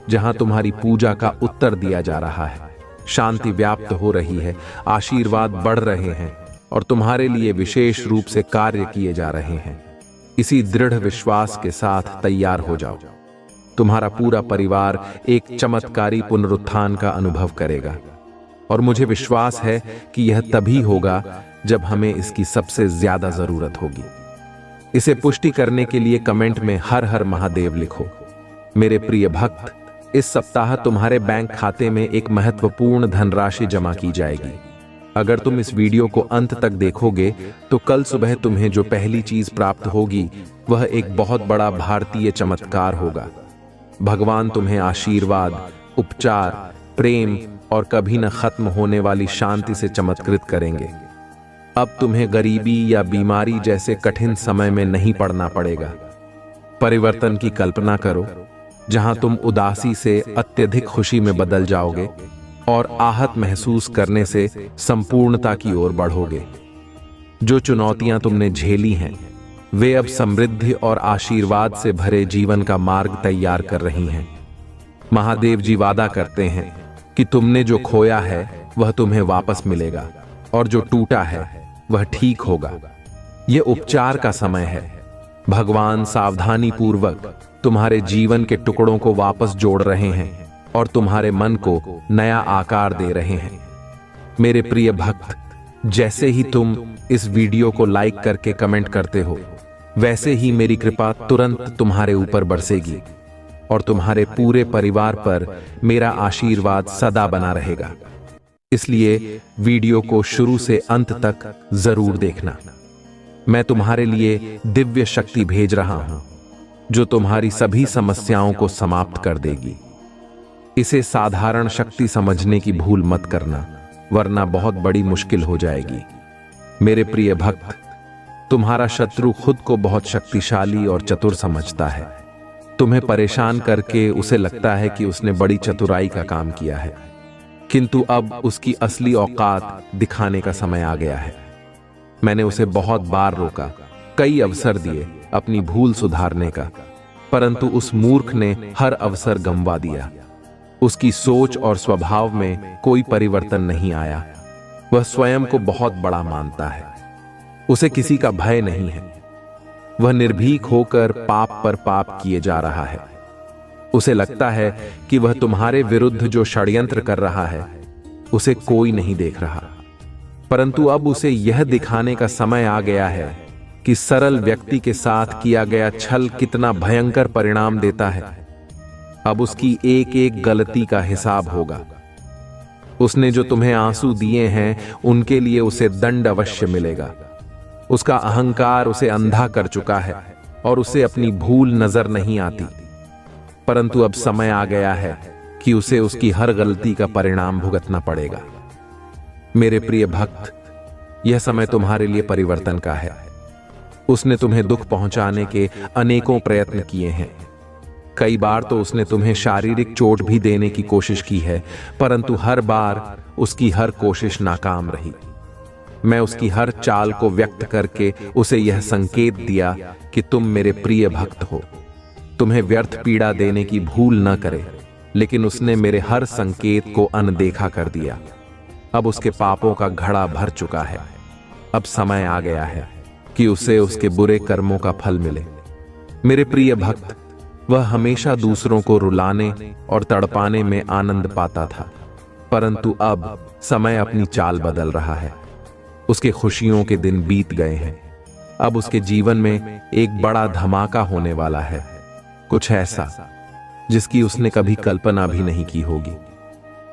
जहां तुम्हारी पूजा का उत्तर दिया जा रहा है। शांति व्याप्त हो रही है, आशीर्वाद बढ़ रहे हैं और तुम्हारे लिए विशेष रूप से कार्य किए जा रहे हैं। इसी दृढ़ विश्वास के साथ तैयार हो जाओ। तुम्हारा पूरा परिवार एक चमत्कारी पुनरुत्थान का अनुभव करेगा और मुझे विश्वास है कि यह तभी होगा जब हमें इसकी सबसे ज्यादा जरूरत होगी। इसे पुष्टि करने के लिए कमेंट में हर हर महादेव लिखो। मेरे प्रिय भक्त, इस सप्ताह तुम्हारे बैंक खाते में एक महत्वपूर्ण धनराशि जमा की जाएगी। अगर तुम इस वीडियो को अंत तक देखोगे तो कल सुबह तुम्हें जो पहली चीज प्राप्त होगी वह एक बहुत बड़ा भारतीय चमत्कार होगा। भगवान तुम्हें आशीर्वाद, उपचार, प्रेम और कभी न खत्म होने वाली शांति से चमत्कृत करेंगे। अब तुम्हें गरीबी या बीमारी जैसे कठिन समय में नहीं पड़ना पड़ेगा। परिवर्तन की कल्पना करो, जहां तुम उदासी से अत्यधिक खुशी में बदल जाओगे और आहत महसूस करने से संपूर्णता की ओर बढ़ोगे। जो चुनौतियां तुमने झेली हैं, वे अब समृद्धि और आशीर्वाद से भरे जीवन का मार्ग तैयार कर रही हैं। महादेव जी वादा करते हैं कि तुमने जो खोया है वह तुम्हें वापस मिलेगा और जो टूटा है वह ठीक होगा। यह उपचार का समय है। भगवान सावधानी पूर्वक तुम्हारे जीवन के टुकड़ों को वापस जोड़ रहे हैं और तुम्हारे मन को नया आकार दे रहे हैं। मेरे प्रिय भक्त, जैसे ही तुम इस वीडियो को लाइक करके कमेंट करते हो, वैसे ही मेरी कृपा तुरंत तुम्हारे ऊपर बरसेगी और तुम्हारे पूरे परिवार पर मेरा आशीर्वाद सदा बना रहेगा। इसलिए वीडियो को शुरू से अंत तक जरूर देखना। मैं तुम्हारे लिए दिव्य शक्ति भेज रहा हूं, जो तुम्हारी सभी समस्याओं को समाप्त कर देगी। इसे साधारण शक्ति समझने की भूल मत करना, वरना बहुत बड़ी मुश्किल हो जाएगी। मेरे प्रिय भक्त, तुम्हारा शत्रु खुद को बहुत शक्तिशाली और चतुर समझता है। तुम्हें परेशान करके उसे लगता है कि उसने बड़ी चतुराई का काम किया है, किंतु अब उसकी असली औकात दिखाने का समय आ गया है। मैंने उसे बहुत बार रोका, कई अवसर दिए अपनी भूल सुधारने का, परंतु उस मूर्ख ने हर अवसर गंवा दिया। उसकी सोच और स्वभाव में कोई परिवर्तन नहीं आया। वह स्वयं को बहुत बड़ा मानता है। उसे किसी का भय नहीं है। वह निर्भीक होकर पाप पर पाप किए जा रहा है। उसे लगता है कि वह तुम्हारे विरुद्ध जो षड्यंत्र कर रहा है उसे कोई नहीं देख रहा। परंतु अब उसे यह दिखाने का समय आ गया है कि सरल व्यक्ति के साथ किया गया छल कितना भयंकर परिणाम देता है। अब उसकी एक एक गलती का हिसाब होगा। उसने जो तुम्हें आंसू दिए हैं उनके लिए उसे दंड अवश्य मिलेगा। उसका अहंकार उसे अंधा कर चुका है और उसे अपनी भूल नजर नहीं आती। परंतु अब समय आ गया है कि उसे उसकी हर गलती का परिणाम भुगतना पड़ेगा। मेरे प्रिय भक्त, यह समय तुम्हारे लिए परिवर्तन का है। उसने तुम्हें दुख पहुंचाने के अनेकों प्रयत्न किए हैं। कई बार तो उसने तुम्हें शारीरिक चोट भी देने की कोशिश की है, परंतु हर बार उसकी हर कोशिश नाकाम रही। मैं उसकी हर चाल को व्यक्त करके उसे यह संकेत दिया कि तुम मेरे प्रिय भक्त हो, तुम्हें व्यर्थ पीड़ा देने की भूल न करे, लेकिन उसने मेरे हर संकेत को अनदेखा कर दिया। अब उसके पापों का घड़ा भर चुका है। अब समय आ गया है कि उसे उसके बुरे कर्मों का फल मिले। मेरे प्रिय भक्त, वह हमेशा दूसरों को रुलाने और तड़पाने में आनंद पाता था, परंतु अब समय अपनी चाल बदल रहा है। उसके खुशियों के दिन बीत गए हैं। अब उसके जीवन में एक बड़ा धमाका होने वाला है, कुछ ऐसा जिसकी उसने कभी कल्पना भी नहीं की होगी।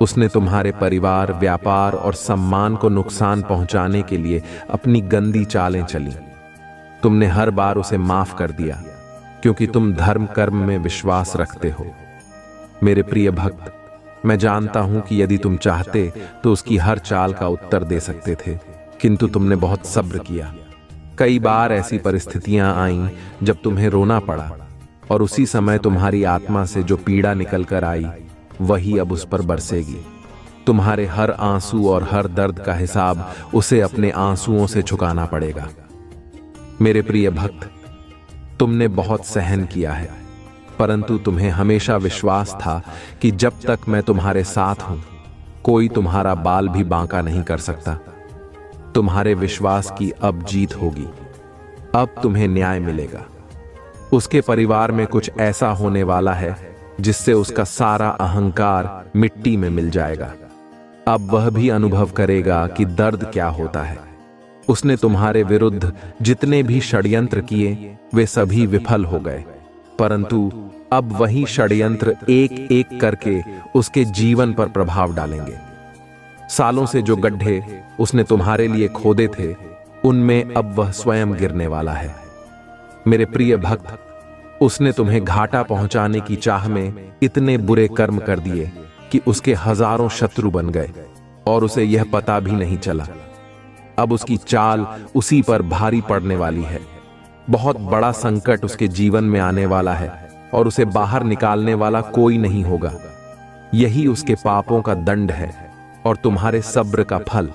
उसने तुम्हारे परिवार, व्यापार और सम्मान को नुकसान पहुंचाने के लिए अपनी गंदी चालें चली। तुमने हर बार उसे माफ कर दिया क्योंकि तुम धर्म कर्म में विश्वास रखते हो। मेरे प्रिय भक्त, मैं जानता हूं कि यदि तुम चाहते तो उसकी हर चाल का उत्तर दे सकते थे, किंतु तुमने बहुत सब्र किया। कई बार ऐसी परिस्थितियां आईं जब तुम्हें रोना पड़ा, और उसी समय तुम्हारी आत्मा से जो पीड़ा निकल कर आई वही अब उस पर बरसेगी। तुम्हारे हर आंसू और हर दर्द का हिसाब उसे अपने आंसुओं से चुकाना पड़ेगा। मेरे प्रिय भक्त, तुमने बहुत सहन किया है, परंतु तुम्हें हमेशा विश्वास था कि जब तक मैं तुम्हारे साथ हूं कोई तुम्हारा बाल भी बांका नहीं कर सकता। तुम्हारे विश्वास की अब जीत होगी। अब तुम्हें न्याय मिलेगा। उसके परिवार में कुछ ऐसा होने वाला है जिससे उसका सारा अहंकार मिट्टी में मिल जाएगा। अब वह भी अनुभव करेगा कि दर्द क्या होता है। उसने तुम्हारे विरुद्ध जितने भी षड्यंत्र किए वे सभी विफल हो गए, परंतु अब वही षड्यंत्र एक एक करके उसके जीवन पर प्रभाव डालेंगे। सालों से जो गड्ढे उसने तुम्हारे लिए खोदे थे उनमें अब वह स्वयं गिरने वाला है। मेरे प्रिय भक्त, उसने तुम्हें घाटा पहुंचाने की चाह में इतने बुरे कर्म कर दिए कि उसके हजारों शत्रु बन गए और उसे यह पता भी नहीं चला। अब उसकी चाल उसी पर भारी पड़ने वाली है। बहुत बड़ा संकट उसके जीवन में आने वाला है और उसे बाहर निकालने वाला कोई नहीं होगा। यही उसके पापों का दंड है और तुम्हारे सब्र का फल।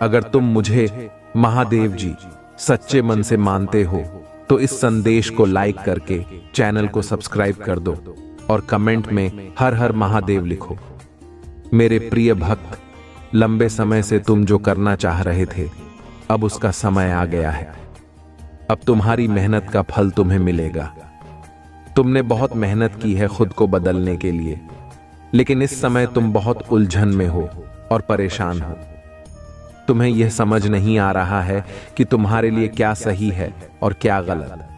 अगर तुम मुझे महादेव जी सच्चे मन से मानते हो तो इस संदेश को लाइक करके चैनल को सब्सक्राइब कर दो और कमेंट में हर हर महादेव लिखो। मेरे प्रिय भक्त, लंबे समय से तुम जो करना चाह रहे थे अब उसका समय आ गया है। अब तुम्हारी मेहनत का फल तुम्हें मिलेगा। तुमने बहुत मेहनत की है खुद को बदलने के लिए, लेकिन इस समय तुम बहुत उलझन में हो और परेशान हो। तुम्हें यह समझ नहीं आ रहा है कि तुम्हारे लिए क्या सही है और क्या गलत।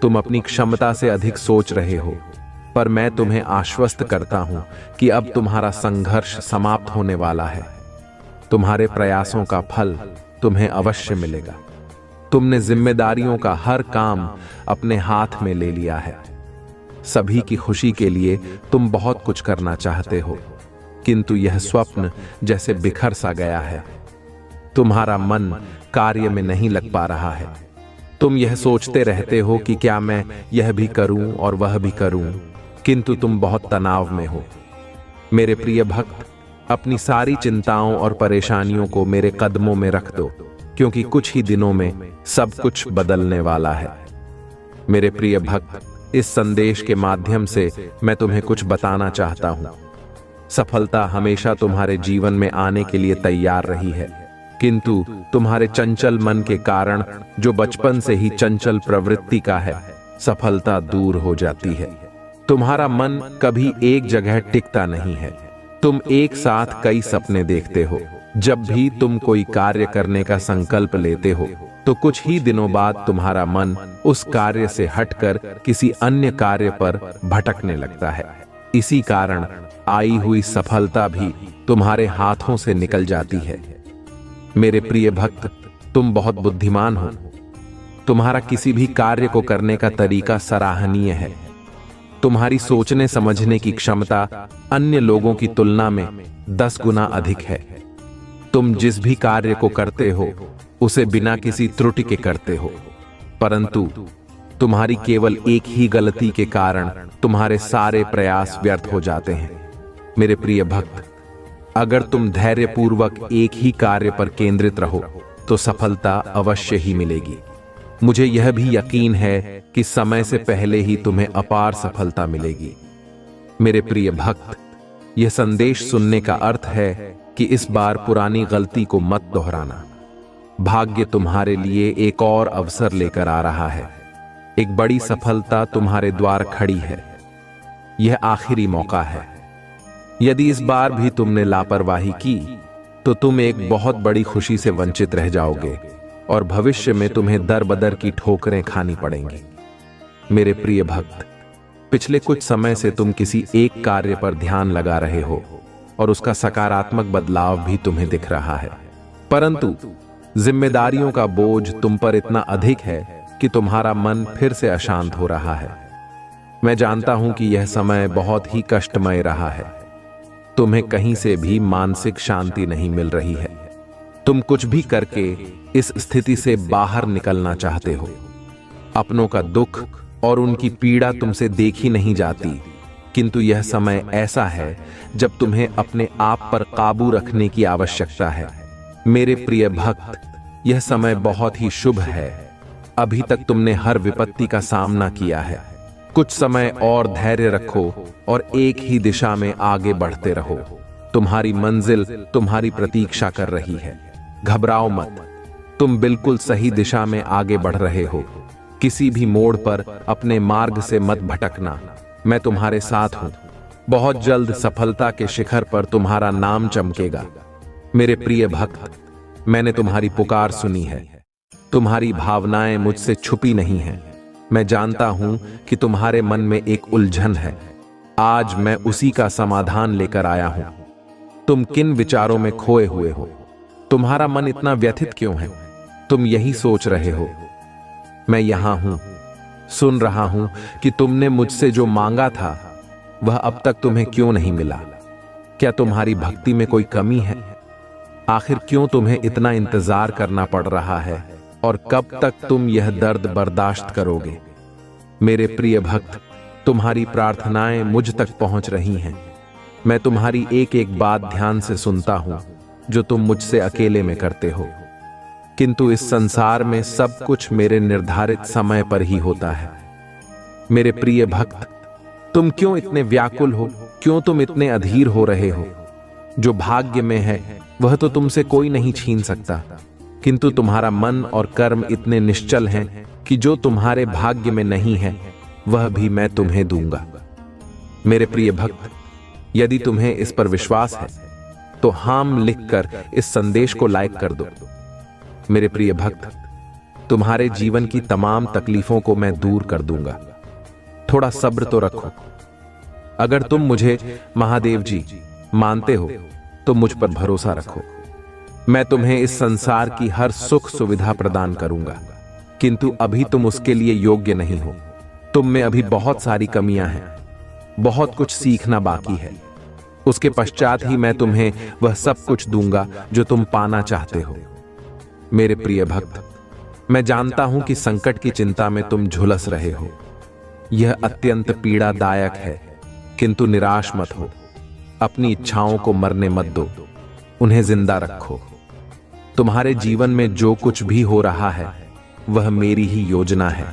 तुम अपनी क्षमता से अधिक सोच रहे हो, पर मैं तुम्हें आश्वस्त करता हूं कि अब तुम्हारा संघर्ष समाप्त होने वाला है। तुम्हारे प्रयासों का फल तुम्हें अवश्य मिलेगा। तुमने जिम्मेदारियों का हर काम अपने हाथ में ले लिया है। सभी की खुशी के लिए तुम बहुत कुछ करना चाहते हो, किंतु यह स्वप्न जैसे बिखर सा गया है। तुम्हारा मन कार्य में नहीं लग पा रहा है। तुम यह सोचते रहते हो कि क्या मैं यह भी करूं और वह भी करूं, किंतु तुम बहुत तनाव में हो। मेरे प्रिय भक्त, अपनी सारी चिंताओं और परेशानियों को मेरे कदमों में रख दो, क्योंकि कुछ ही दिनों में सब कुछ बदलने वाला है। मेरे प्रिय भक्त, इस संदेश के माध्यम से मैं तुम्हें कुछ बताना चाहता हूं। सफलता हमेशा तुम्हारे जीवन में आने के लिए तैयार रही है, किंतु तुम्हारे चंचल मन के कारण, जो बचपन से ही चंचल प्रवृत्ति का है, सफलता दूर हो जाती है। तुम्हारा मन कभी एक जगह टिकता नहीं है। तुम एक साथ कई सपने देखते हो। जब भी तुम कोई कार्य करने का संकल्प लेते हो तो कुछ ही दिनों बाद तुम्हारा मन उस कार्य से हटकर किसी अन्य कार्य पर भटकने लगता है। इसी कारण आई हुई सफलता भी तुम्हारे हाथों से निकल जाती है। मेरे प्रिय भक्त, तुम बहुत बुद्धिमान हो। तुम्हारा किसी भी कार्य को करने का तरीका सराहनीय है। तुम्हारी सोचने समझने की क्षमता अन्य लोगों की तुलना में 10 गुना अधिक है। तुम जिस भी कार्य को करते हो उसे बिना किसी त्रुटि के करते हो, परंतु तुम्हारी केवल एक ही गलती के कारण तुम्हारे सारे प्रयास व्यर्थ हो जाते हैं। मेरे प्रिय भक्त, अगर तुम धैर्यपूर्वक एक ही कार्य पर केंद्रित रहो तो सफलता अवश्य ही मिलेगी। मुझे यह भी यकीन है कि समय से पहले ही तुम्हें अपार सफलता मिलेगी। मेरे प्रिय भक्त, यह संदेश सुनने का अर्थ है कि इस बार पुरानी गलती को मत दोहराना। भाग्य तुम्हारे लिए एक और अवसर लेकर आ रहा है। एक बड़ी सफलता तुम्हारे द्वार खड़ी है। यह आखिरी मौका है। यदि इस बार भी तुमने लापरवाही की तो तुम एक बहुत बड़ी खुशी से वंचित रह जाओगे और भविष्य में तुम्हें दर बदर की ठोकरें खानी पड़ेंगी। मेरे प्रिय भक्त, पिछले कुछ समय से तुम किसी एक कार्य पर ध्यान लगा रहे हो और उसका सकारात्मक बदलाव भी तुम्हें दिख रहा है, परंतु जिम्मेदारियों का बोझ तुम पर इतना अधिक है कि तुम्हारा मन फिर से अशांत हो रहा है। मैं जानता हूं कि यह समय बहुत ही कष्टमय रहा है। तुम्हें कहीं से भी मानसिक शांति नहीं मिल रही है। तुम कुछ भी करके इस स्थिति से बाहर निकलना चाहते हो। अपनों का दुख और उनकी पीड़ा तुमसे देखी नहीं जाती, किंतु यह समय ऐसा है जब तुम्हें अपने आप पर काबू रखने की आवश्यकता है। मेरे प्रिय भक्त, यह समय बहुत ही शुभ है। अभी तक तुमने हर विपत्ति का सामना किया है। कुछ समय और धैर्य रखो और एक ही दिशा में आगे बढ़ते रहो। तुम्हारी मंजिल तुम्हारी प्रतीक्षा कर रही है। घबराओ मत, तुम बिल्कुल सही दिशा में आगे बढ़ रहे हो। किसी भी मोड़ पर अपने मार्ग से मत भटकना। मैं तुम्हारे साथ हूं। बहुत जल्द सफलता के शिखर पर तुम्हारा नाम चमकेगा। मेरे प्रिय भक्त, मैंने तुम्हारी पुकार सुनी है। तुम्हारी भावनाएं मुझसे छुपी नहीं हैं। मैं जानता हूं कि तुम्हारे मन में एक उलझन है। आज मैं उसी का समाधान लेकर आया हूं। तुम किन विचारों में खोए हुए हो? तुम्हारा मन इतना व्यथित क्यों है? तुम यही सोच रहे हो। मैं यहां हूं, सुन रहा हूं कि तुमने मुझसे जो मांगा था वह अब तक तुम्हें क्यों नहीं मिला। क्या तुम्हारी भक्ति में कोई कमी है? आखिर क्यों तुम्हें इतना इंतजार करना पड़ रहा है और कब तक तुम यह दर्द बर्दाश्त करोगे? मेरे प्रिय भक्त, तुम्हारी प्रार्थनाएं मुझ तक पहुंच रही हैं। मैं तुम्हारी एक एक बात ध्यान से सुनता हूं जो तुम मुझसे अकेले में करते हो, किंतु इस संसार में सब कुछ मेरे निर्धारित समय पर ही होता है। मेरे प्रिय भक्त, तुम क्यों इतने व्याकुल हो? क्यों तुम इतने अधीर हो रहे हो? जो भाग्य में है वह तो तुमसे कोई नहीं छीन सकता, किंतु तुम्हारा मन और कर्म इतने निश्चल हैं कि जो तुम्हारे भाग्य में नहीं है वह भी मैं तुम्हें दूंगा। मेरे प्रिय भक्त, यदि तुम्हें इस पर विश्वास है तो हाम लिखकर इस संदेश को लाइक कर दो। मेरे प्रिय भक्त, तुम्हारे जीवन की तमाम तकलीफों को मैं दूर कर दूंगा। थोड़ा सब्र तो रखो। अगर तुम मुझे महादेव जी मानते हो तो मुझ पर भरोसा रखो। मैं तुम्हें इस संसार की हर सुख सुविधा प्रदान करूंगा, किंतु अभी तुम उसके लिए योग्य नहीं हो। तुम में अभी बहुत सारी कमियां हैं, बहुत कुछ सीखना बाकी है। उसके पश्चात ही मैं तुम्हें वह सब कुछ दूंगा जो तुम पाना चाहते हो। मेरे प्रिय भक्त, मैं जानता हूं कि संकट की चिंता में तुम झुलस रहे हो। यह अत्यंत पीड़ादायक है, किंतु निराश मत हो। अपनी इच्छाओं को मरने मत दो, उन्हें जिंदा रखो। तुम्हारे जीवन में जो कुछ भी हो रहा है वह मेरी ही योजना है।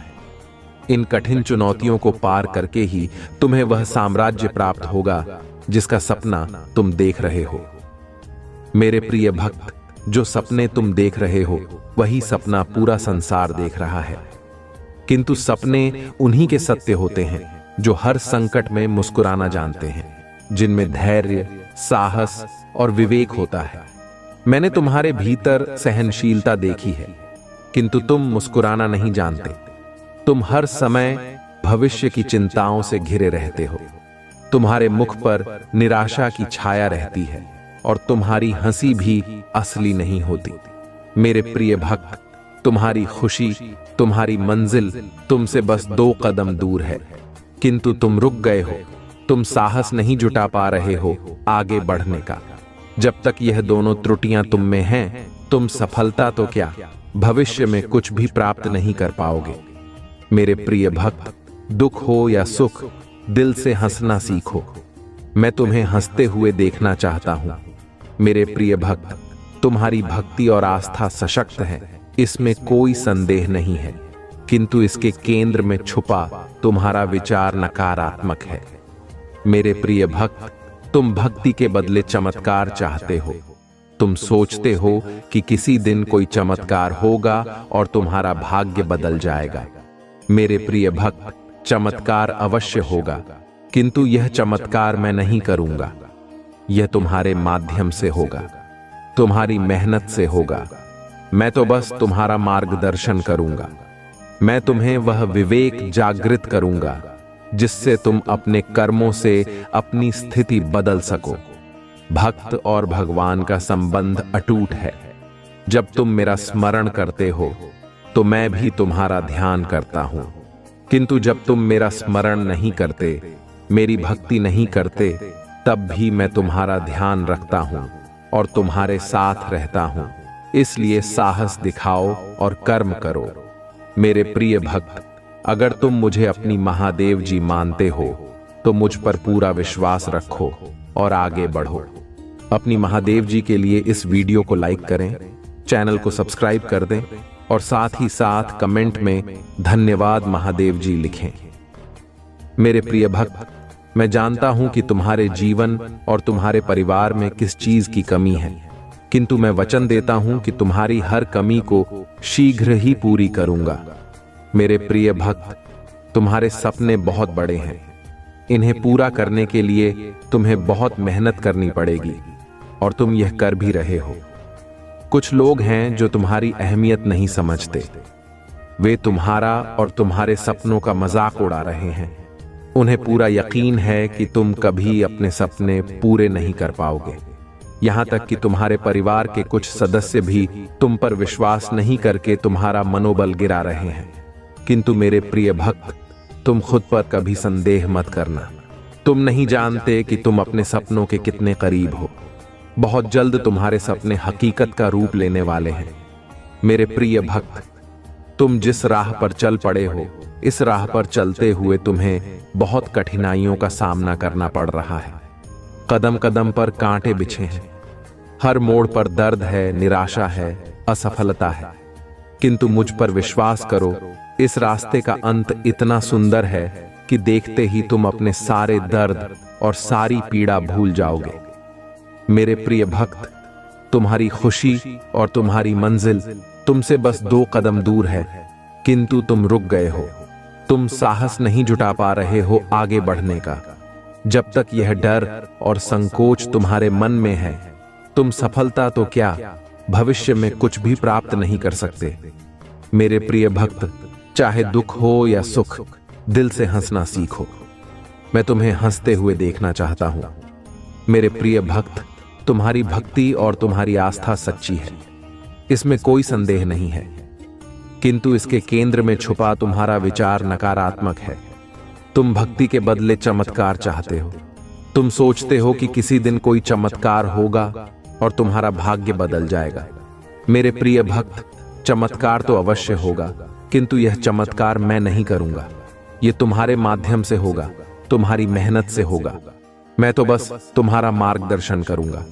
इन कठिन चुनौतियों को पार करके ही तुम्हें वह साम्राज्य प्राप्त होगा जिसका सपना तुम देख रहे हो। मेरे प्रिय भक्त, जो सपने तुम देख रहे हो वही सपना पूरा संसार देख रहा है। किंतु सपने उन्हीं के सत्य होते हैं जो हर संकट में मुस्कुराना जानते हैं, जिनमें धैर्य, साहस और विवेक होता है। मैंने तुम्हारे भीतर सहनशीलता देखी है, किंतु तुम मुस्कुराना नहीं जानते। तुम हर समय भविष्य की चिंताओं से घिरे रहते हो। तुम्हारे मुख पर निराशा की छाया रहती है और तुम्हारी हंसी भी असली नहीं होती। मेरे प्रिय भक्त, तुम्हारी खुशी, तुम्हारी मंजिल तुमसे बस 2 कदम दूर है, किंतु तुम रुक गए हो। तुम साहस नहीं जुटा पा रहे हो आगे बढ़ने का। जब तक यह दोनों त्रुटियां तुम में हैं, तुम सफलता तो क्या, भविष्य में कुछ भी प्राप्त नहीं कर पाओगे। मेरे प्रिय भक्त, दुख हो या सुख, दिल से हंसना सीखो। मैं तुम्हें हंसते हुए देखना चाहता हूं। मेरे प्रिय भक्त, तुम्हारी भक्ति और आस्था सशक्त है, इसमें कोई संदेह नहीं है, किंतु इसके केंद्र में छुपा तुम्हारा विचार नकारात्मक है। मेरे प्रिय भक्त, तुम भक्ति के बदले चमत्कार चाहते हो। तुम सोचते हो कि किसी दिन कोई चमत्कार होगा और तुम्हारा भाग्य बदल जाएगा। मेरे प्रिय भक्त, चमत्कार अवश्य होगा, किंतु यह चमत्कार मैं नहीं करूंगा। यह तुम्हारे माध्यम से होगा, तुम्हारी मेहनत से होगा। मैं तो बस तुम्हारा मार्गदर्शन करूंगा। मैं तुम्हें वह विवेक जागृत करूंगा जिससे तुम अपने कर्मों से अपनी स्थिति बदल सको। भक्त और भगवान का संबंध अटूट है। जब तुम मेरा स्मरण करते हो तो मैं भी तुम्हारा ध्यान करता हूं, किंतु जब तुम मेरा स्मरण नहीं करते, मेरी भक्ति नहीं करते, तब भी मैं तुम्हारा ध्यान रखता हूं और तुम्हारे साथ रहता हूं। इसलिए साहस दिखाओ और कर्म करो। मेरे प्रिय भक्त, अगर तुम मुझे अपनी महादेव जी मानते हो तो मुझ पर पूरा विश्वास रखो और आगे बढ़ो। अपनी महादेव जी के लिए इस वीडियो को लाइक करें, चैनल को सब्सक्राइब कर दें और साथ ही साथ कमेंट में धन्यवाद महादेव जी लिखें। मेरे प्रिय भक्त, मैं जानता हूं कि तुम्हारे जीवन और तुम्हारे परिवार में किस चीज की कमी है, किंतु मैं वचन देता हूं कि तुम्हारी हर कमी को शीघ्र ही पूरी करूंगा। मेरे प्रिय भक्त, तुम्हारे सपने बहुत बड़े हैं। इन्हें पूरा करने के लिए तुम्हें बहुत मेहनत करनी पड़ेगी और तुम यह कर भी रहे हो। कुछ लोग हैं जो तुम्हारी अहमियत नहीं समझते। वे तुम्हारा और तुम्हारे सपनों का मजाक उड़ा रहे हैं। उन्हें पूरा यकीन है कि तुम कभी अपने सपने पूरे नहीं कर पाओगे। यहां तक कि तुम्हारे परिवार के कुछ सदस्य भी तुम पर विश्वास नहीं करके तुम्हारा मनोबल गिरा रहे हैं। किंतु मेरे प्रिय भक्त, तुम खुद पर कभी संदेह मत करना। तुम नहीं जानते कि तुम अपने सपनों के कितने करीब हो। बहुत जल्द तुम्हारे सपने हकीकत का रूप लेने वाले हैं। मेरे प्रिय भक्त, तुम जिस राह पर चल पड़े हो, इस राह पर चलते हुए तुम्हें बहुत कठिनाइयों का सामना करना पड़ रहा है। कदम कदम पर कांटे बिछे हैं। हर मोड़ पर दर्द है, निराशा है, असफलता है। किंतु मुझ पर विश्वास करो, इस रास्ते का अंत इतना सुंदर है कि देखते ही तुम अपने सारे दर्द और सारी पीड़ा भूल जाओगे। मेरे प्रिय भक्त, तुम्हारी खुशी और तुम्हारी मंजिल तुमसे बस 2 कदम दूर है, किंतु तुम रुक गए हो। तुम साहस नहीं जुटा पा रहे हो आगे बढ़ने का। जब तक यह डर और संकोच तुम्हारे मन में है, तुम सफलता तो क्या, भविष्य में कुछ भी प्राप्त नहीं कर सकते। मेरे प्रिय भक्त, चाहे दुख हो या सुख, दिल से हंसना सीखो। मैं तुम्हें हंसते हुए देखना चाहता हूं। मेरे प्रिय भक्त, तुम्हारी भक्ति और तुम्हारी आस्था सच्ची है, इसमें कोई संदेह नहीं है, किंतु इसके केंद्र में छुपा तुम्हारा विचार नकारात्मक है। तुम भक्ति के बदले चमत्कार चाहते हो। तुम सोचते हो कि किसी दिन कोई चमत्कार होगा और तुम्हारा भाग्य बदल जाएगा। मेरे प्रिय भक्त, चमत्कार तो अवश्य होगा, किंतु यह चमत्कार मैं नहीं करूंगा। यह तुम्हारे माध्यम से होगा, तुम्हारी मेहनत से होगा। मैं तो बस तुम्हारा मार्गदर्शन करूंगा।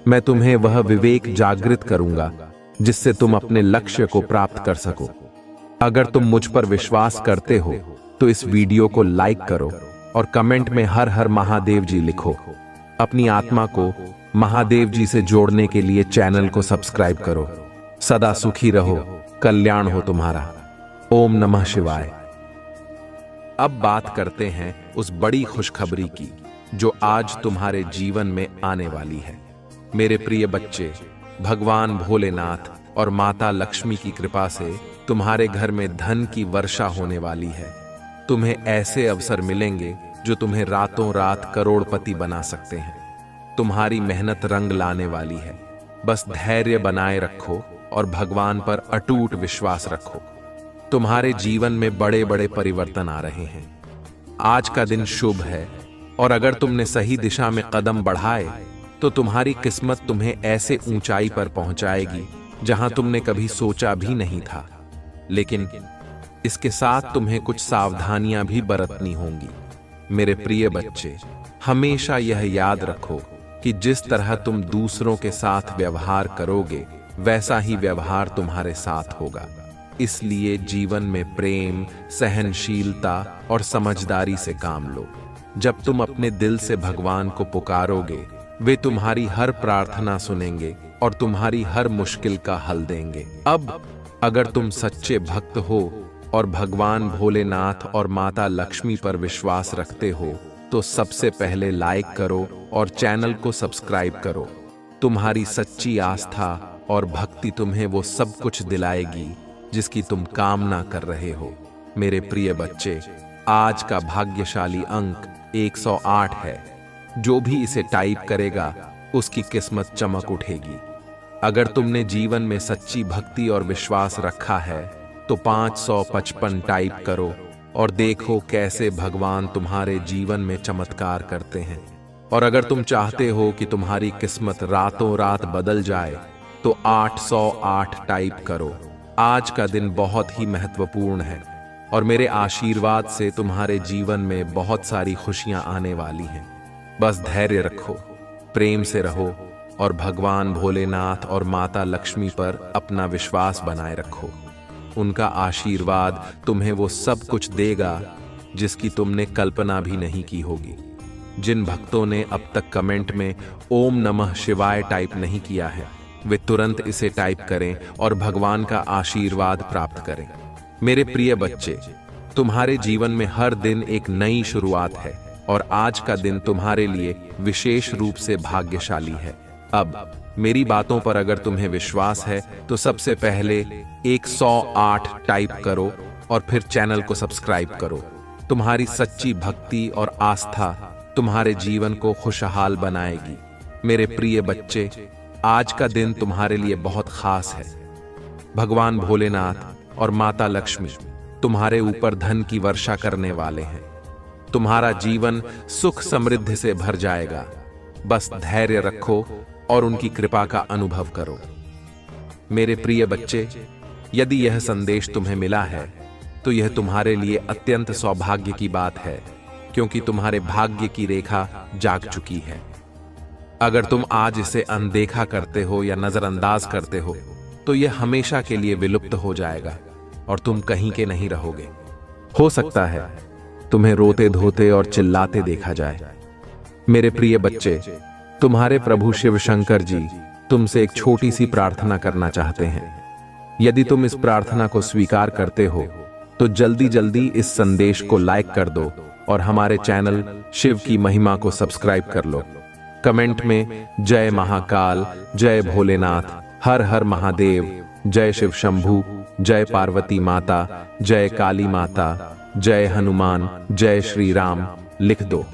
मैं तुम्हें वह विवेक जागृत करूंगा जिससे तुम अपने लक्ष्य को प्राप्त कर सको। अगर तुम मुझ पर विश्वास करते हो तो इस वीडियो को लाइक करो और कमेंट में हर हर महादेव जी लिखो। अपनी आत्मा को महादेव जी से जोड़ने के लिए चैनल को सब्सक्राइब करो। सदा सुखी रहो, कल्याण हो तुम्हारा। ओम नमः शिवाय। अब बात करते हैं उस बड़ी खुशखबरी की जो आज तुम्हारे जीवन में आने वाली है। मेरे प्रिय बच्चे, भगवान भोलेनाथ और माता लक्ष्मी की कृपा से तुम्हारे घर में धन की वर्षा होने वाली है। तुम्हें ऐसे अवसर मिलेंगे जो तुम्हें रातों रात करोड़पति बना सकते हैं। तुम्हारी मेहनत रंग लाने वाली है। बस धैर्य बनाए रखो और भगवान पर अटूट विश्वास रखो। तुम्हारे जीवन में बड़े बड़े परिवर्तन आ रहे हैं। आज का दिन शुभ है और अगर तुमने सही दिशा में कदम बढ़ाए तो तुम्हारी किस्मत तुम्हें ऐसे ऊंचाई पर पहुंचाएगी जहां तुमने कभी सोचा भी नहीं था। लेकिन इसके साथ तुम्हें कुछ सावधानियां भी बरतनी होंगी। मेरे प्रिय बच्चे, हमेशा यह याद रखो कि जिस तरह तुम दूसरों के साथ व्यवहार करोगे वैसा ही व्यवहार तुम्हारे साथ होगा। इसलिए जीवन में प्रेम, सहनशीलता और समझदारी से काम लो। जब तुम अपने दिल से भगवान को पुकारोगे, वे तुम्हारी हर प्रार्थना सुनेंगे और तुम्हारी हर मुश्किल का हल देंगे। अब अगर तुम सच्चे भक्त हो और भगवान भोलेनाथ और माता लक्ष्मी पर विश्वास रखते हो तो सबसे पहले लाइक करो और चैनल को सब्सक्राइब करो। तुम्हारी सच्ची आस्था और भक्ति तुम्हें वो सब कुछ दिलाएगी जिसकी तुम कामना कर रहे हो। मेरे प्रिय बच्चे, आज का भाग्यशाली अंक 108 है। जो भी इसे टाइप करेगा उसकी किस्मत चमक उठेगी। अगर तुमने जीवन में सच्ची भक्ति और विश्वास रखा है तो 555 टाइप करो और देखो कैसे भगवान तुम्हारे जीवन में चमत्कार करते हैं। और अगर तुम चाहते हो कि तुम्हारी किस्मत रातों रात बदल जाए तो 808 टाइप करो। आज का दिन बहुत ही महत्वपूर्ण है और मेरे आशीर्वाद से तुम्हारे जीवन में बहुत सारी खुशियां आने वाली हैं। बस धैर्य रखो, प्रेम से रहो और भगवान भोलेनाथ और माता लक्ष्मी पर अपना विश्वास बनाए रखो। उनका आशीर्वाद तुम्हें वो सब कुछ देगा जिसकी तुमने कल्पना भी नहीं की होगी। जिन भक्तों ने अब तक कमेंट में ओम नमः शिवाय टाइप नहीं किया है, वे तुरंत इसे टाइप करें और भगवान का आशीर्वाद प्राप्त करें। मेरे प्रिय बच्चे, तुम्हारे जीवन में हर दिन एक नई शुरुआत है और आज का दिन तुम्हारे लिए विशेष रूप से भाग्यशाली है। अब मेरी बातों पर अगर तुम्हें विश्वास है तो सबसे पहले 108 टाइप करो और फिर चैनल को सब्सक्राइब करो। तुम्हारी सच्ची भक्ति और आस्था तुम्हारे जीवन को खुशहाल बनाएगी। मेरे प्रिय बच्चे, आज का दिन तुम्हारे लिए बहुत खास है। भगवान भोलेनाथ और माता लक्ष्मी तुम्हारे ऊपर धन की वर्षा करने वाले हैं। तुम्हारा जीवन सुख समृद्धि से भर जाएगा। बस धैर्य रखो और उनकी कृपा का अनुभव करो। मेरे प्रिय बच्चे, यदि यह संदेश तुम्हें मिला है तो यह तुम्हारे लिए अत्यंत सौभाग्य की बात है, क्योंकि तुम्हारे भाग्य की रेखा जाग चुकी है। अगर तुम आज इसे अनदेखा करते हो या नजरअंदाज करते हो तो यह हमेशा के लिए विलुप्त हो जाएगा और तुम कहीं के नहीं रहोगे। हो सकता है तुम्हें रोते धोते और चिल्लाते देखा जाए। मेरे प्रिय बच्चे, तुम्हारे प्रभु शिव शंकर जी तुमसे एक छोटी सी प्रार्थना करना चाहते हैं। यदि तुम इस प्रार्थना को स्वीकार करते हो तो जल्दी जल्दी इस संदेश को लाइक कर दो और हमारे चैनल शिव की महिमा को सब्सक्राइब कर लो। कमेंट में जय महाकाल, जय भोलेनाथ, हर हर महादेव, जय शिव शंभू, जय पार्वती माता, जय काली माता, जय हनुमान, जय श्री राम लिख दो।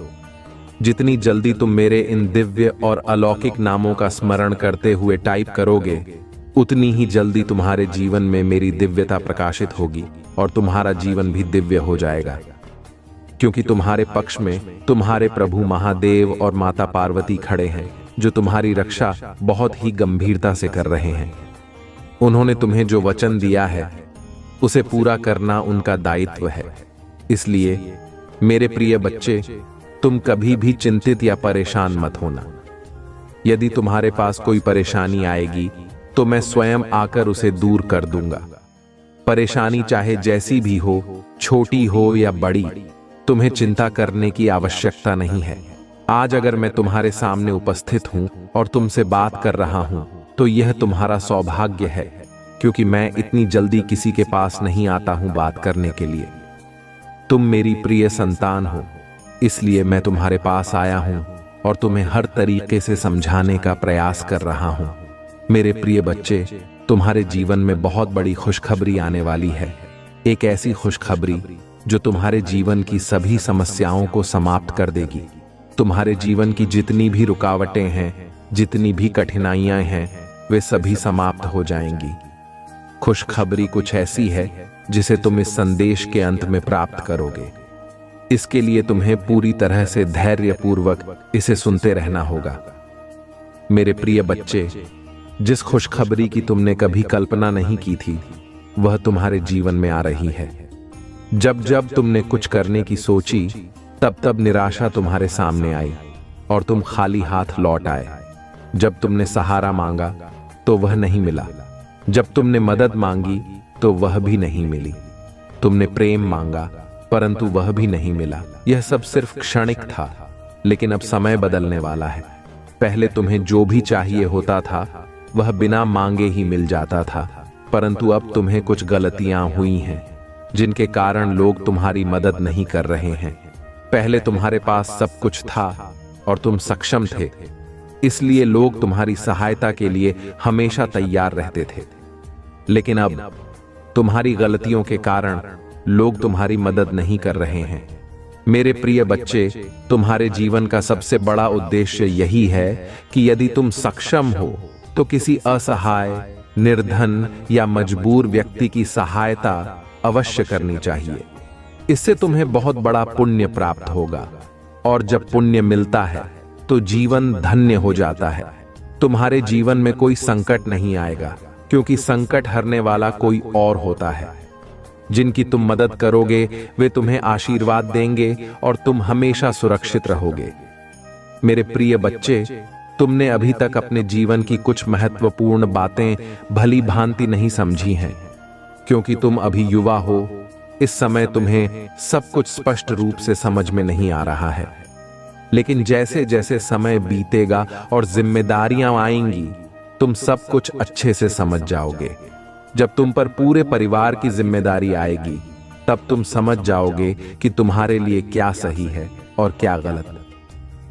जितनी जल्दी तुम मेरे इन दिव्य और अलौकिक नामों का स्मरण करते हुए टाइप करोगे, उतनी ही जल्दी तुम्हारे जीवन में मेरी दिव्यता प्रकाशित होगी और तुम्हारा जीवन भी दिव्य हो जाएगा। क्योंकि तुम्हारे पक्ष में तुम्हारे प्रभु महादेव और माता पार्वती खड़े हैं, जो तुम्हारी रक्षा बहुत ही गंभीरता से कर रहे हैं। उन्होंने तुम्हें जो वचन दिया है उसे पूरा करना उनका दायित्व है। इसलिए मेरे प्रिय बच्चे, तुम कभी भी चिंतित या परेशान मत होना। यदि तुम्हारे पास कोई परेशानी आएगी तो मैं स्वयं आकर उसे दूर कर दूंगा। परेशानी चाहे जैसी भी हो, छोटी हो या बड़ी, तुम्हें चिंता करने की आवश्यकता नहीं है। आज अगर मैं तुम्हारे सामने उपस्थित हूं और तुमसे बात कर रहा हूं, तो यह तुम्हारा सौभाग्य है, क्योंकि मैं इतनी जल्दी किसी के पास नहीं आता हूं बात करने के लिए। तुम मेरी प्रिय संतान हो, इसलिए मैं तुम्हारे पास आया हूं और तुम्हें हर तरीके से समझाने का प्रयास कर रहा हूं। मेरे प्रिय बच्चे, तुम्हारे जीवन में बहुत बड़ी खुशखबरी आने वाली है। एक ऐसी खुशखबरी जो तुम्हारे जीवन की सभी समस्याओं को समाप्त कर देगी। तुम्हारे जीवन की जितनी भी रुकावटें हैं, जितनी भी कठिनाइयां हैं, वे सभी समाप्त हो जाएंगी। खुशखबरी कुछ ऐसी है जिसे तुम इस संदेश के अंत में प्राप्त करोगे। इसके लिए तुम्हें पूरी तरह से धैर्यपूर्वक इसे सुनते रहना होगा। मेरे प्रिय बच्चे, जिस खुशखबरी की तुमने कभी कल्पना नहीं की थी, वह तुम्हारे जीवन में आ रही है। जब जब तुमने कुछ करने की सोची, तब तब निराशा तुम्हारे सामने आई और तुम खाली हाथ लौट आए। जब तुमने सहारा मांगा तो वह नहीं मिला। जब तुमने मदद मांगी तो वह भी नहीं मिली। तुमने प्रेम मांगा, परंतु वह भी नहीं मिला। यह सब सिर्फ क्षणिक था, लेकिन अब समय बदलने वाला है। पहले तुम्हें जो भी चाहिए होता था, वह बिना मांगे ही मिल जाता था, परंतु अब तुम्हें कुछ गलतियां हुई हैं, जिनके कारण लोग तुम्हारी मदद नहीं कर रहे हैं। पहले तुम्हारे पास सब कुछ था और तुम सक्षम थे, इसलिए लोग तुम्हारी सहायता के लिए हमेशा तैयार रहते थे। लेकिन अब तुम्हारी गलतियों के कारण लोग तुम्हारी मदद नहीं कर रहे हैं। मेरे प्रिय बच्चे, तुम्हारे जीवन का सबसे बड़ा उद्देश्य यही है कि यदि तुम सक्षम हो तो किसी असहाय, निर्धन या मजबूर व्यक्ति की सहायता अवश्य करनी चाहिए। इससे तुम्हें बहुत बड़ा पुण्य प्राप्त होगा, और जब पुण्य मिलता है तो जीवन धन्य हो जाता है। तुम्हारे जीवन में कोई संकट नहीं आएगा, क्योंकि संकट हरने वाला कोई और होता है। जिनकी तुम मदद करोगे वे तुम्हें आशीर्वाद देंगे और तुम हमेशा सुरक्षित रहोगे। मेरे प्रिय बच्चे, तुमने अभी तक अपने जीवन की कुछ महत्वपूर्ण बातें भली भांति नहीं समझी हैं, क्योंकि तुम अभी युवा हो। इस समय तुम्हें सब कुछ स्पष्ट रूप से समझ में नहीं आ रहा है, लेकिन जैसे जैसे समय बीतेगा और जिम्मेदारियां आएंगी, तुम सब कुछ अच्छे से समझ जाओगे। जब तुम पर पूरे परिवार की जिम्मेदारी आएगी, तब तुम समझ जाओगे कि तुम्हारे लिए क्या सही है और क्या गलत।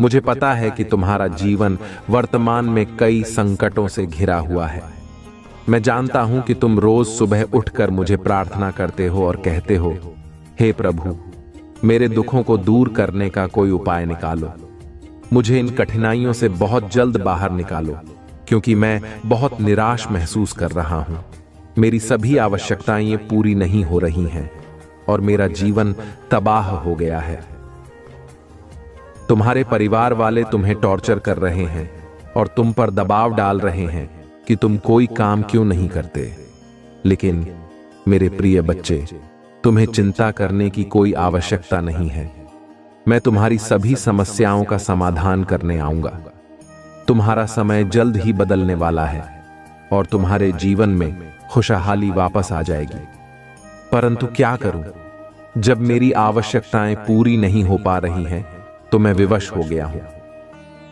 मुझे पता है कि तुम्हारा जीवन वर्तमान में कई संकटों से घिरा हुआ है। मैं जानता हूं कि तुम रोज सुबह उठकर मुझे प्रार्थना करते हो और कहते हो, हे प्रभु, मेरे दुखों को दूर करने का कोई उपाय निकालो। मुझे इन कठिनाइयों से बहुत जल्द बाहर निकालो, क्योंकि मैं बहुत निराश महसूस कर रहा हूं। मेरी सभी आवश्यकताएं पूरी नहीं हो रही हैं और मेरा जीवन तबाह हो गया है। तुम्हारे परिवार वाले तुम्हें टॉर्चर कर रहे हैं और तुम पर दबाव डाल रहे हैं कि तुम कोई काम क्यों नहीं करते। लेकिन मेरे प्रिय बच्चे, तुम्हें चिंता करने की कोई आवश्यकता नहीं है। मैं तुम्हारी सभी समस्याओं का समाधान करने आऊंगा। तुम्हारा समय जल्द ही बदलने वाला है और तुम्हारे जीवन में खुशहाली वापस आ जाएगी। परंतु क्या करूं? जब मेरी आवश्यकताएं पूरी नहीं हो पा रही हैं, तो मैं विवश हो गया हूं।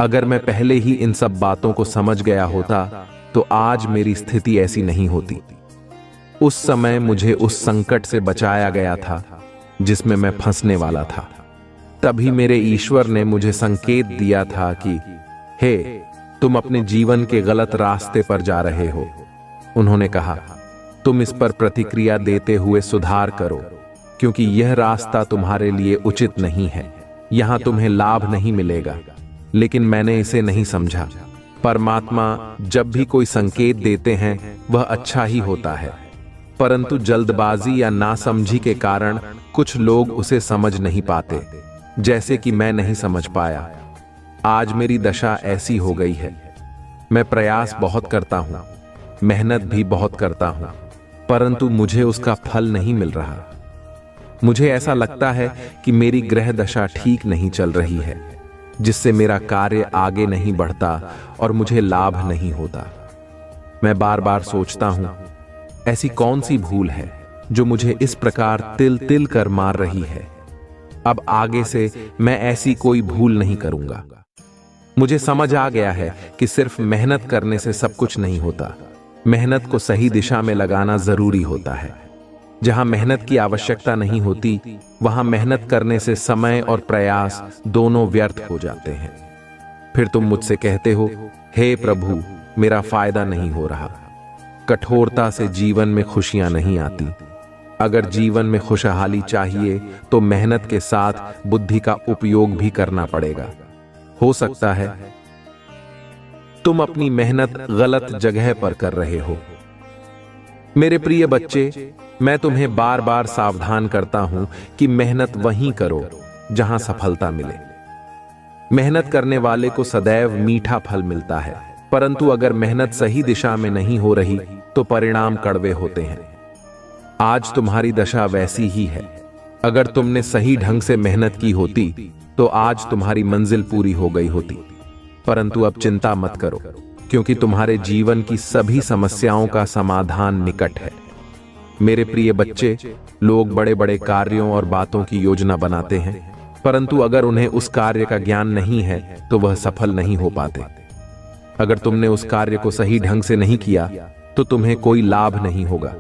अगर मैं पहले ही इन सब बातों को समझ गया होता, तो आज मेरी स्थिति ऐसी नहीं होती। उस समय मुझे उस संकट से बचाया गया था जिसमें मैं फंसने वाला था। तभी मेरे ईश्वर ने मुझे संकेत दिया था कि हे, तुम अपने जीवन के गलत रास्ते पर जा रहे हो। उन्होंने कहा, तुम इस पर प्रतिक्रिया देते हुए सुधार करो, क्योंकि यह रास्ता तुम्हारे लिए उचित नहीं है। यहां तुम्हें लाभ नहीं मिलेगा। लेकिन मैंने इसे नहीं समझा। परमात्मा जब भी कोई संकेत देते हैं, वह अच्छा ही होता है, परंतु जल्दबाजी या नासमझी के कारण कुछ लोग उसे समझ नहीं पाते, जैसे कि मैं नहीं समझ पाया। आज मेरी दशा ऐसी हो गई है। मैं प्रयास बहुत करता हूं, मेहनत भी बहुत करता हूं, परंतु मुझे उसका फल नहीं मिल रहा। मुझे ऐसा लगता है कि मेरी ग्रह दशा ठीक नहीं चल रही है, जिससे मेरा कार्य आगे नहीं बढ़ता और मुझे लाभ नहीं होता। मैं बार बार सोचता हूं, ऐसी कौन सी भूल है जो मुझे इस प्रकार तिल तिल कर मार रही है। अब आगे से मैं ऐसी कोई भूल नहीं करूंगा। मुझे समझ आ गया है कि सिर्फ मेहनत करने से सब कुछ नहीं होता। मेहनत को सही दिशा में लगाना जरूरी होता है। जहां मेहनत की आवश्यकता नहीं होती, वहां मेहनत करने से समय और प्रयास दोनों व्यर्थ हो जाते हैं। फिर तुम मुझसे कहते हो, हे प्रभु, मेरा फायदा नहीं हो रहा। कठोरता से जीवन में खुशियां नहीं आती। अगर जीवन में खुशहाली चाहिए तो मेहनत के साथ बुद्धि का उपयोग भी करना पड़ेगा। हो सकता है तुम अपनी मेहनत गलत जगह पर कर रहे हो। मेरे प्रिय बच्चे, मैं तुम्हें बार बार सावधान करता हूं कि मेहनत वहीं करो जहां सफलता मिले। मेहनत करने वाले को सदैव मीठा फल मिलता है, परंतु अगर मेहनत सही दिशा में नहीं हो रही तो परिणाम कड़वे होते हैं। आज तुम्हारी दशा वैसी ही है। अगर तुमने सही ढंग से मेहनत की होती तो आज तुम्हारी मंजिल पूरी हो गई होती। परंतु अब चिंता मत करो, क्योंकि तुम्हारे जीवन की सभी समस्याओं का समाधान निकट है। मेरे प्रिय बच्चे, लोग बड़े बड़े कार्यों और बातों की योजना बनाते हैं, परंतु अगर उन्हें उस कार्य का ज्ञान नहीं है तो वह सफल नहीं हो पाते। अगर तुमने उस कार्य को सही ढंग से नहीं किया तो तुम्हें कोई लाभ नहीं होगा।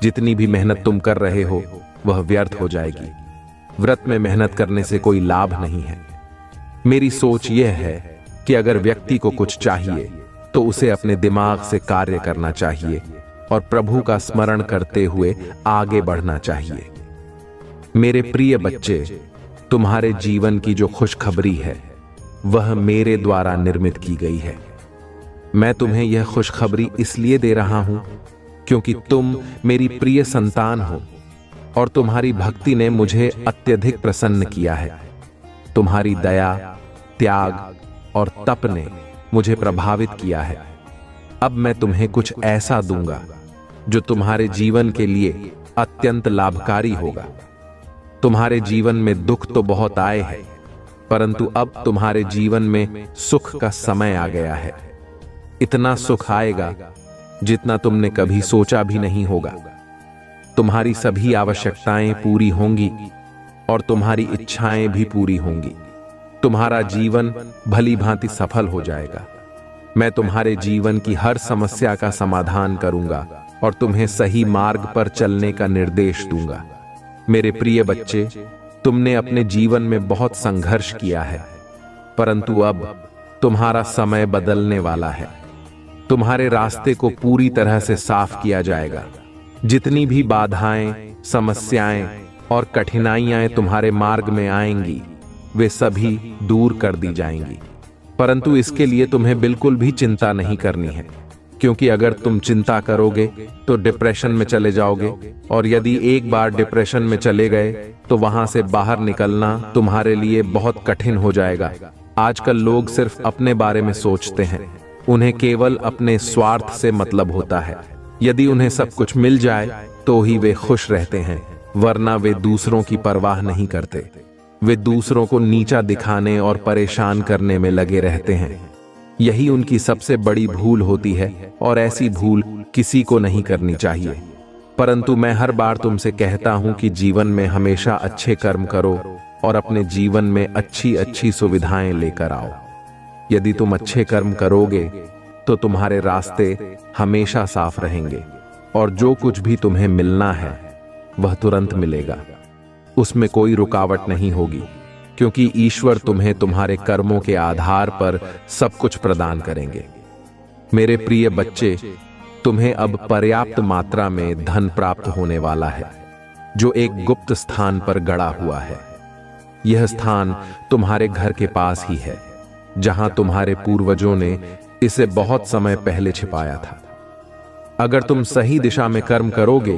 जितनी भी मेहनत तुम कर रहे हो वह व्यर्थ हो जाएगी। व्रत में मेहनत करने से कोई लाभ नहीं है। मेरी सोच यह है कि अगर व्यक्ति को कुछ चाहिए तो उसे अपने दिमाग से कार्य करना चाहिए और प्रभु का स्मरण करते हुए आगे बढ़ना चाहिए। मेरे प्रिय बच्चे, तुम्हारे जीवन की जो खुशखबरी है वह मेरे द्वारा निर्मित की गई है। मैं तुम्हें यह खुशखबरी इसलिए दे रहा हूं क्योंकि तुम मेरी प्रिय संतान हो और तुम्हारी भक्ति ने मुझे अत्यधिक प्रसन्न किया है। तुम्हारी दया, त्याग और तप ने मुझे प्रभावित किया है। अब मैं तुम्हें कुछ ऐसा दूंगा जो तुम्हारे जीवन के लिए अत्यंत लाभकारी होगा। तुम्हारे जीवन में दुख तो बहुत आए हैं, परंतु अब तुम्हारे जीवन में सुख का समय आ गया है। इतना सुख आएगा जितना तुमने कभी सोचा भी नहीं होगा। तुम्हारी सभी आवश्यकताएं पूरी होंगी और तुम्हारी इच्छाएं भी पूरी होंगी। तुम्हारा जीवन भली भांति सफल हो जाएगा। मैं तुम्हारे जीवन की हर समस्या का समाधान करूंगा और तुम्हें सही मार्ग पर चलने का निर्देश दूंगा। मेरे प्रिय बच्चे, तुमने अपने जीवन में बहुत संघर्ष किया है, परंतु अब तुम्हारा समय बदलने वाला है। तुम्हारे रास्ते को पूरी तरह से साफ किया जाएगा। जितनी भी बाधाएं, समस्याएं और कठिनाइयां तुम्हारे मार्ग में आएंगी, वे सभी दूर कर दी जाएंगी। परंतु इसके लिए तुम्हें बिल्कुल भी चिंता नहीं करनी है, क्योंकि अगर तुम चिंता करोगे तो डिप्रेशन में चले जाओगे, और यदि एक बार डिप्रेशन में चले गए तो वहां से बाहर निकलना तुम्हारे लिए बहुत कठिन हो जाएगा। आजकल लोग सिर्फ अपने बारे में सोचते हैं। उन्हें केवल अपने स्वार्थ से मतलब होता है। यदि उन्हें सब कुछ मिल जाए तो ही वे खुश रहते हैं, वरना वे दूसरों की परवाह नहीं करते। वे दूसरों को नीचा दिखाने और परेशान करने में लगे रहते हैं। यही उनकी सबसे बड़ी भूल होती है और ऐसी भूल किसी को नहीं करनी चाहिए। परंतु मैं हर बार तुमसे कहता हूं कि जीवन में हमेशा अच्छे कर्म करो और अपने जीवन में अच्छी अच्छी सुविधाएं लेकर आओ। यदि तुम अच्छे कर्म करोगे तो तुम्हारे रास्ते हमेशा साफ रहेंगे और जो कुछ भी तुम्हें मिलना है वह तुरंत मिलेगा। उसमें कोई रुकावट नहीं होगी, क्योंकि ईश्वर तुम्हें तुम्हारे कर्मों के आधार पर सब कुछ प्रदान करेंगे। मेरे प्रिय बच्चे, तुम्हें अब पर्याप्त मात्रा में धन प्राप्त होने वाला है, जो एक गुप्त स्थान पर गड़ा हुआ है। यह स्थान तुम्हारे घर के पास ही है, जहां तुम्हारे पूर्वजों ने इसे बहुत समय पहले छिपाया था। अगर तुम सही दिशा में कर्म करोगे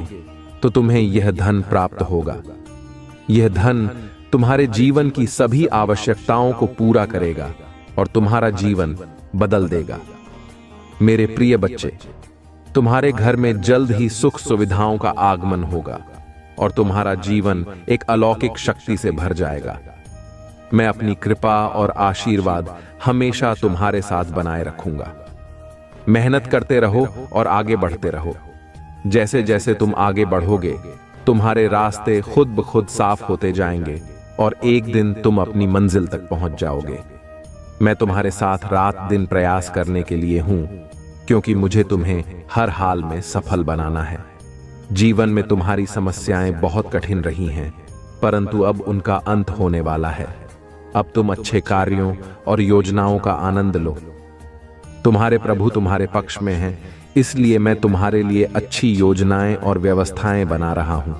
तो तुम्हें यह धन प्राप्त होगा। यह धन तुम्हारे जीवन की सभी आवश्यकताओं को पूरा करेगा और तुम्हारा जीवन बदल देगा। मेरे प्रिय बच्चे, तुम्हारे घर में जल्द ही सुख सुविधाओं का आगमन होगा और तुम्हारा जीवन एक अलौकिक शक्ति से भर जाएगा। मैं अपनी कृपा और आशीर्वाद हमेशा तुम्हारे साथ बनाए रखूंगा। मेहनत करते रहो और आगे बढ़ते रहो। जैसे जैसे तुम आगे बढ़ोगे तुम्हारे रास्ते खुद ब खुद साफ होते जाएंगे और एक दिन तुम अपनी मंजिल तक पहुंच जाओगे। मैं तुम्हारे साथ रात दिन प्रयास करने के लिए हूं, क्योंकि मुझे तुम्हें हर हाल में सफल बनाना है। जीवन में तुम्हारी समस्याएं बहुत कठिन रही हैं, परंतु अब उनका अंत होने वाला है। अब तुम अच्छे कार्यों और योजनाओं का आनंद लो। तुम्हारे प्रभु तुम्हारे पक्ष में हैं, इसलिए मैं तुम्हारे लिए अच्छी योजनाएं और व्यवस्थाएं बना रहा हूं।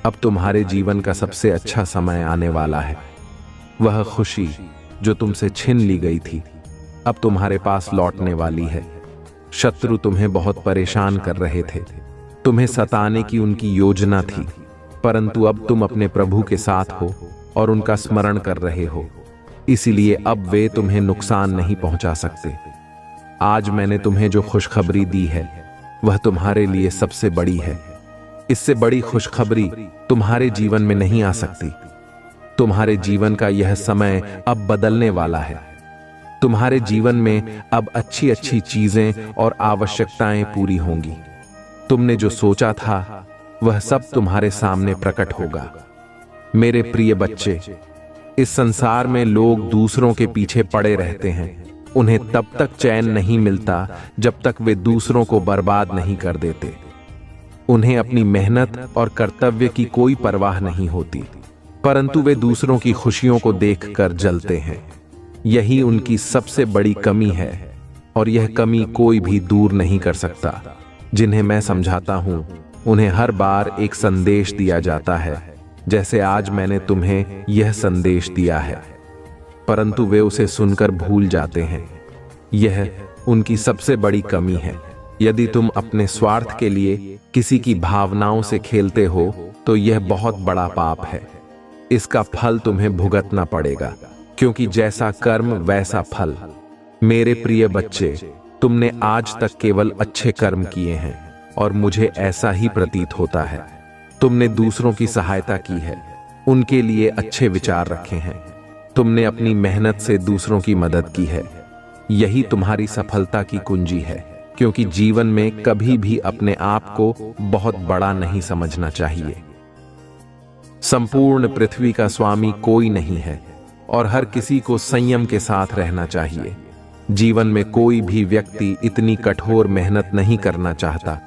अब तुम्हारे जीवन का सबसे अच्छा समय आने वाला है। वह खुशी जो तुमसे छीन ली गई थी अब तुम्हारे पास लौटने वाली है। शत्रु तुम्हें बहुत परेशान कर रहे थे, तुम्हें सताने की उनकी योजना थी, परंतु अब तुम अपने प्रभु के साथ हो और उनका स्मरण कर रहे हो, इसीलिए अब वे तुम्हें नुकसान नहीं पहुंचा सकते। आज मैंने तुम्हें जो खुशखबरी दी है वह तुम्हारे लिए सबसे बड़ी है। इससे बड़ी खुशखबरी तुम्हारे जीवन में नहीं आ सकती। तुम्हारे जीवन का यह समय अब बदलने वाला है। तुम्हारे जीवन में अब अच्छी अच्छी चीजें और आवश्यकताएं पूरी होंगी। तुमने जो सोचा था वह सब तुम्हारे सामने प्रकट होगा। मेरे प्रिय बच्चे, इस संसार में लोग दूसरों के पीछे पड़े रहते हैं। उन्हें तब तक चैन नहीं मिलता जब तक वे दूसरों को बर्बाद नहीं कर देते। उन्हें अपनी मेहनत और कर्तव्य की कोई परवाह नहीं होती, परंतु वे दूसरों की खुशियों को देखकर जलते हैं। यही उनकी सबसे बड़ी कमी है और यह कमी कोई भी दूर नहीं कर सकता। जिन्हें मैं समझाता हूं उन्हें हर बार एक संदेश दिया जाता है, जैसे आज मैंने तुम्हें यह संदेश दिया है, परंतु वे उसे सुनकर भूल जाते हैं। यह उनकी सबसे बड़ी कमी है। यदि तुम अपने स्वार्थ के लिए किसी की भावनाओं से खेलते हो तो यह बहुत बड़ा पाप है। इसका फल तुम्हें भुगतना पड़ेगा, क्योंकि जैसा कर्म वैसा फल। मेरे प्रिय बच्चे, तुमने आज तक केवल अच्छे कर्म किए हैं और मुझे ऐसा ही प्रतीत होता है। तुमने दूसरों की सहायता की है, उनके लिए अच्छे विचार रखे हैं। तुमने अपनी मेहनत से दूसरों की मदद की है। यही तुम्हारी सफलता की कुंजी है, क्योंकि जीवन में कभी भी अपने आप को बहुत बड़ा नहीं समझना चाहिए। संपूर्ण पृथ्वी का स्वामी कोई नहीं है और हर किसी को संयम के साथ रहना चाहिए। जीवन में कोई भी व्यक्ति इतनी कठोर मेहनत नहीं करना चाहता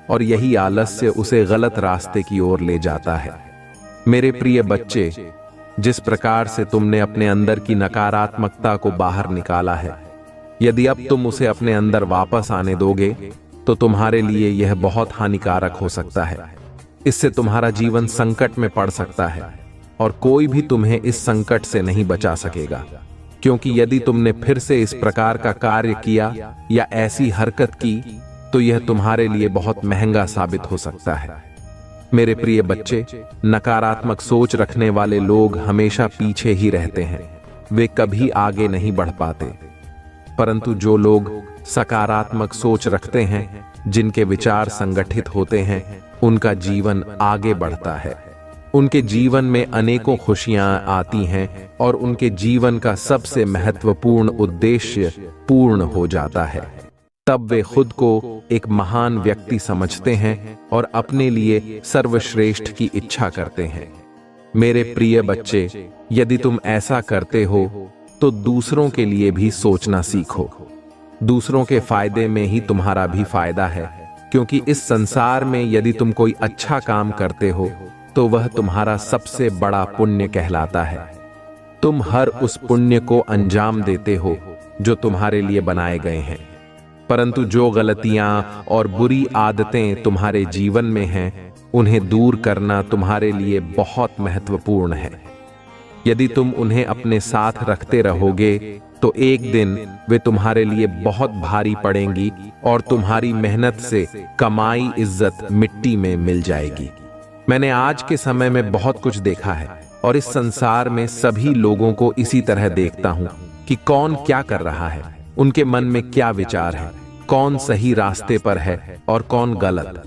और यही आलस्य उसे गलत रास्ते की ओर ले जाता है। मेरे प्रिय बच्चे, जिस प्रकार से तुमने अपने अंदर की नकारात्मकता को बाहर निकाला है, यदि अब तुम उसे अपने अंदर वापस आने दोगे तो तुम्हारे लिए यह बहुत हानिकारक हो सकता है। इससे तुम्हारा जीवन संकट में पड़ सकता है और कोई भी तुम्हें इस संकट से नहीं बचा सकेगा, क्योंकि यदि तुमने फिर से इस प्रकार का कार्य किया या ऐसी हरकत की तो यह तुम्हारे लिए बहुत महंगा साबित हो सकता है। मेरे प्रिय बच्चे, नकारात्मक सोच रखने वाले लोग हमेशा पीछे ही रहते हैं, वे कभी आगे नहीं बढ़ पाते। परंतु जो लोग सकारात्मक सोच रखते हैं, जिनके विचार संगठित होते हैं, उनका जीवन आगे बढ़ता है। उनके जीवन में अनेकों खुशियां आती हैं और उनके जीवन का सबसे महत्वपूर्ण उद्देश्य पूर्ण हो जाता है। तब वे खुद को एक महान व्यक्ति समझते हैं और अपने लिए सर्वश्रेष्ठ की इच्छा करते हैं। मेरे प्रिय बच्चे, यदि तुम ऐसा करते हो तो दूसरों के लिए भी सोचना सीखो। दूसरों के फायदे में ही तुम्हारा भी फायदा है, क्योंकि इस संसार में यदि तुम कोई अच्छा काम करते हो तो वह तुम्हारा सबसे बड़ा पुण्य कहलाता है। तुम हर उस पुण्य को अंजाम देते हो जो तुम्हारे लिए बनाए गए हैं, परंतु जो गलतियां और बुरी आदतें तुम्हारे जीवन में हैं, उन्हें दूर करना तुम्हारे लिए बहुत महत्वपूर्ण है। यदि तुम उन्हें अपने साथ रखते रहोगे तो एक दिन वे तुम्हारे लिए बहुत भारी पड़ेंगी और तुम्हारी मेहनत से कमाई इज्जत मिट्टी में मिल जाएगी। मैंने आज के समय में बहुत कुछ देखा है और इस संसार में सभी लोगों को इसी तरह देखता हूं कि कौन क्या कर रहा है, उनके मन में क्या विचार है, कौन सही रास्ते पर है और कौन गलत।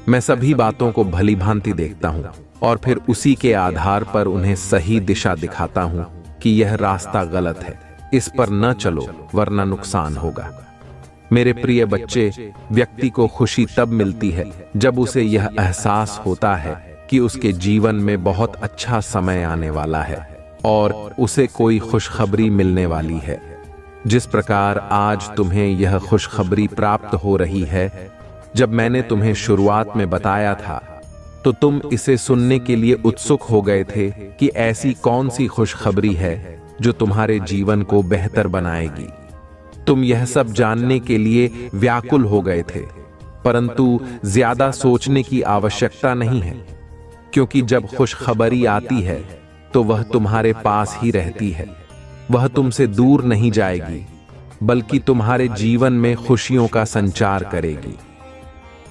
मैं सभी बातों को भली भांति देखता हूं और फिर उसी के आधार पर उन्हें सही दिशा दिखाता हूं कि यह रास्ता गलत है, इस पर न चलो वरना नुकसान होगा। मेरे प्रिय बच्चे, व्यक्ति को खुशी तब मिलती है जब उसे यह एहसास होता है कि उसके जीवन में बहुत अच्छा समय आने वाला है और उसे कोई खुशखबरी मिलने वाली है। जिस प्रकार आज तुम्हें यह खुशखबरी प्राप्त हो रही है, जब मैंने तुम्हें शुरुआत में बताया था तो तुम इसे सुनने के लिए उत्सुक हो गए थे कि ऐसी कौन सी खुशखबरी है जो तुम्हारे जीवन को बेहतर बनाएगी। तुम यह सब जानने के लिए व्याकुल हो गए थे, परंतु ज्यादा सोचने की आवश्यकता नहीं है, क्योंकि जब खुशखबरी आती है तो वह तुम्हारे पास ही रहती है। वह तुमसे दूर नहीं जाएगी, बल्कि तुम्हारे जीवन में खुशियों का संचार करेगी।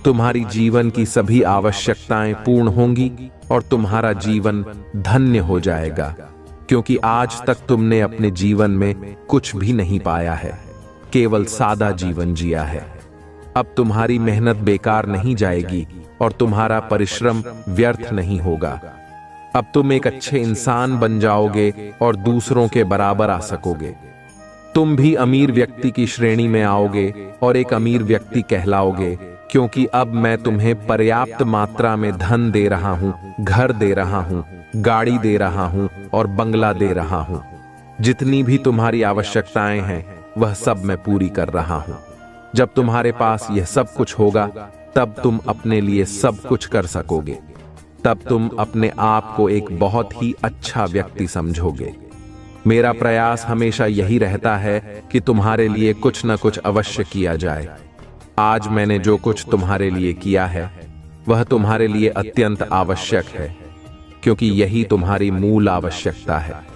तुम्हारी जीवन की सभी आवश्यकताएं पूर्ण होंगी और तुम्हारा जीवन धन्य हो जाएगा, क्योंकि आज तक तुमने अपने जीवन में कुछ भी नहीं पाया है, केवल सादा जीवन जिया है। अब तुम्हारी मेहनत बेकार नहीं जाएगी और तुम्हारा परिश्रम व्यर्थ नहीं होगा। अब तुम एक अच्छे इंसान बन जाओगे और दूसरों के बराबर आ सकोगे। तुम भी अमीर व्यक्ति की श्रेणी में आओगे और एक अमीर व्यक्ति कहलाओगे, क्योंकि अब मैं तुम्हें पर्याप्त मात्रा में धन दे रहा हूं, घर दे रहा हूं, गाड़ी दे रहा हूं और बंगला दे रहा हूं। जितनी भी तुम्हारी आवश्यकताएं हैं वह सब मैं पूरी कर रहा हूं। जब तुम्हारे पास यह सब कुछ होगा, तब तुम अपने लिए सब कुछ कर सकोगे। तब तुम अपने आप को एक बहुत ही अच्छा व्यक्ति समझोगे। मेरा प्रयास हमेशा यही रहता है कि तुम्हारे लिए कुछ न कुछ अवश्य किया जाए। आज मैंने जो कुछ तुम्हारे लिए किया है वह तुम्हारे लिए अत्यंत आवश्यक है, क्योंकि यही तुम्हारी मूल आवश्यकता है।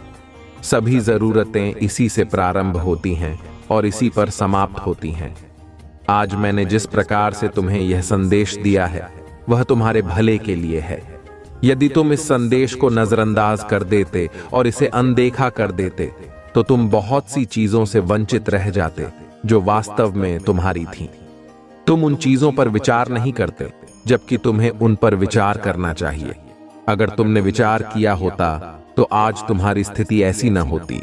सभी जरूरतें इसी से प्रारंभ होती हैं और इसी पर समाप्त होती हैं। आज मैंने जिस प्रकार से तुम्हें यह संदेश दिया है वह तुम्हारे भले के लिए है। यदि तुम इस संदेश को नजरअंदाज कर देते और इसे अनदेखा कर देते तो तुम बहुत सी चीजों से वंचित रह जाते जो वास्तव में तुम्हारी थीं। तुम उन चीजों पर विचार नहीं करते, जबकि तुम्हें उन पर विचार करना चाहिए। अगर तुमने विचार किया होता तो आज तुम्हारी स्थिति ऐसी न होती।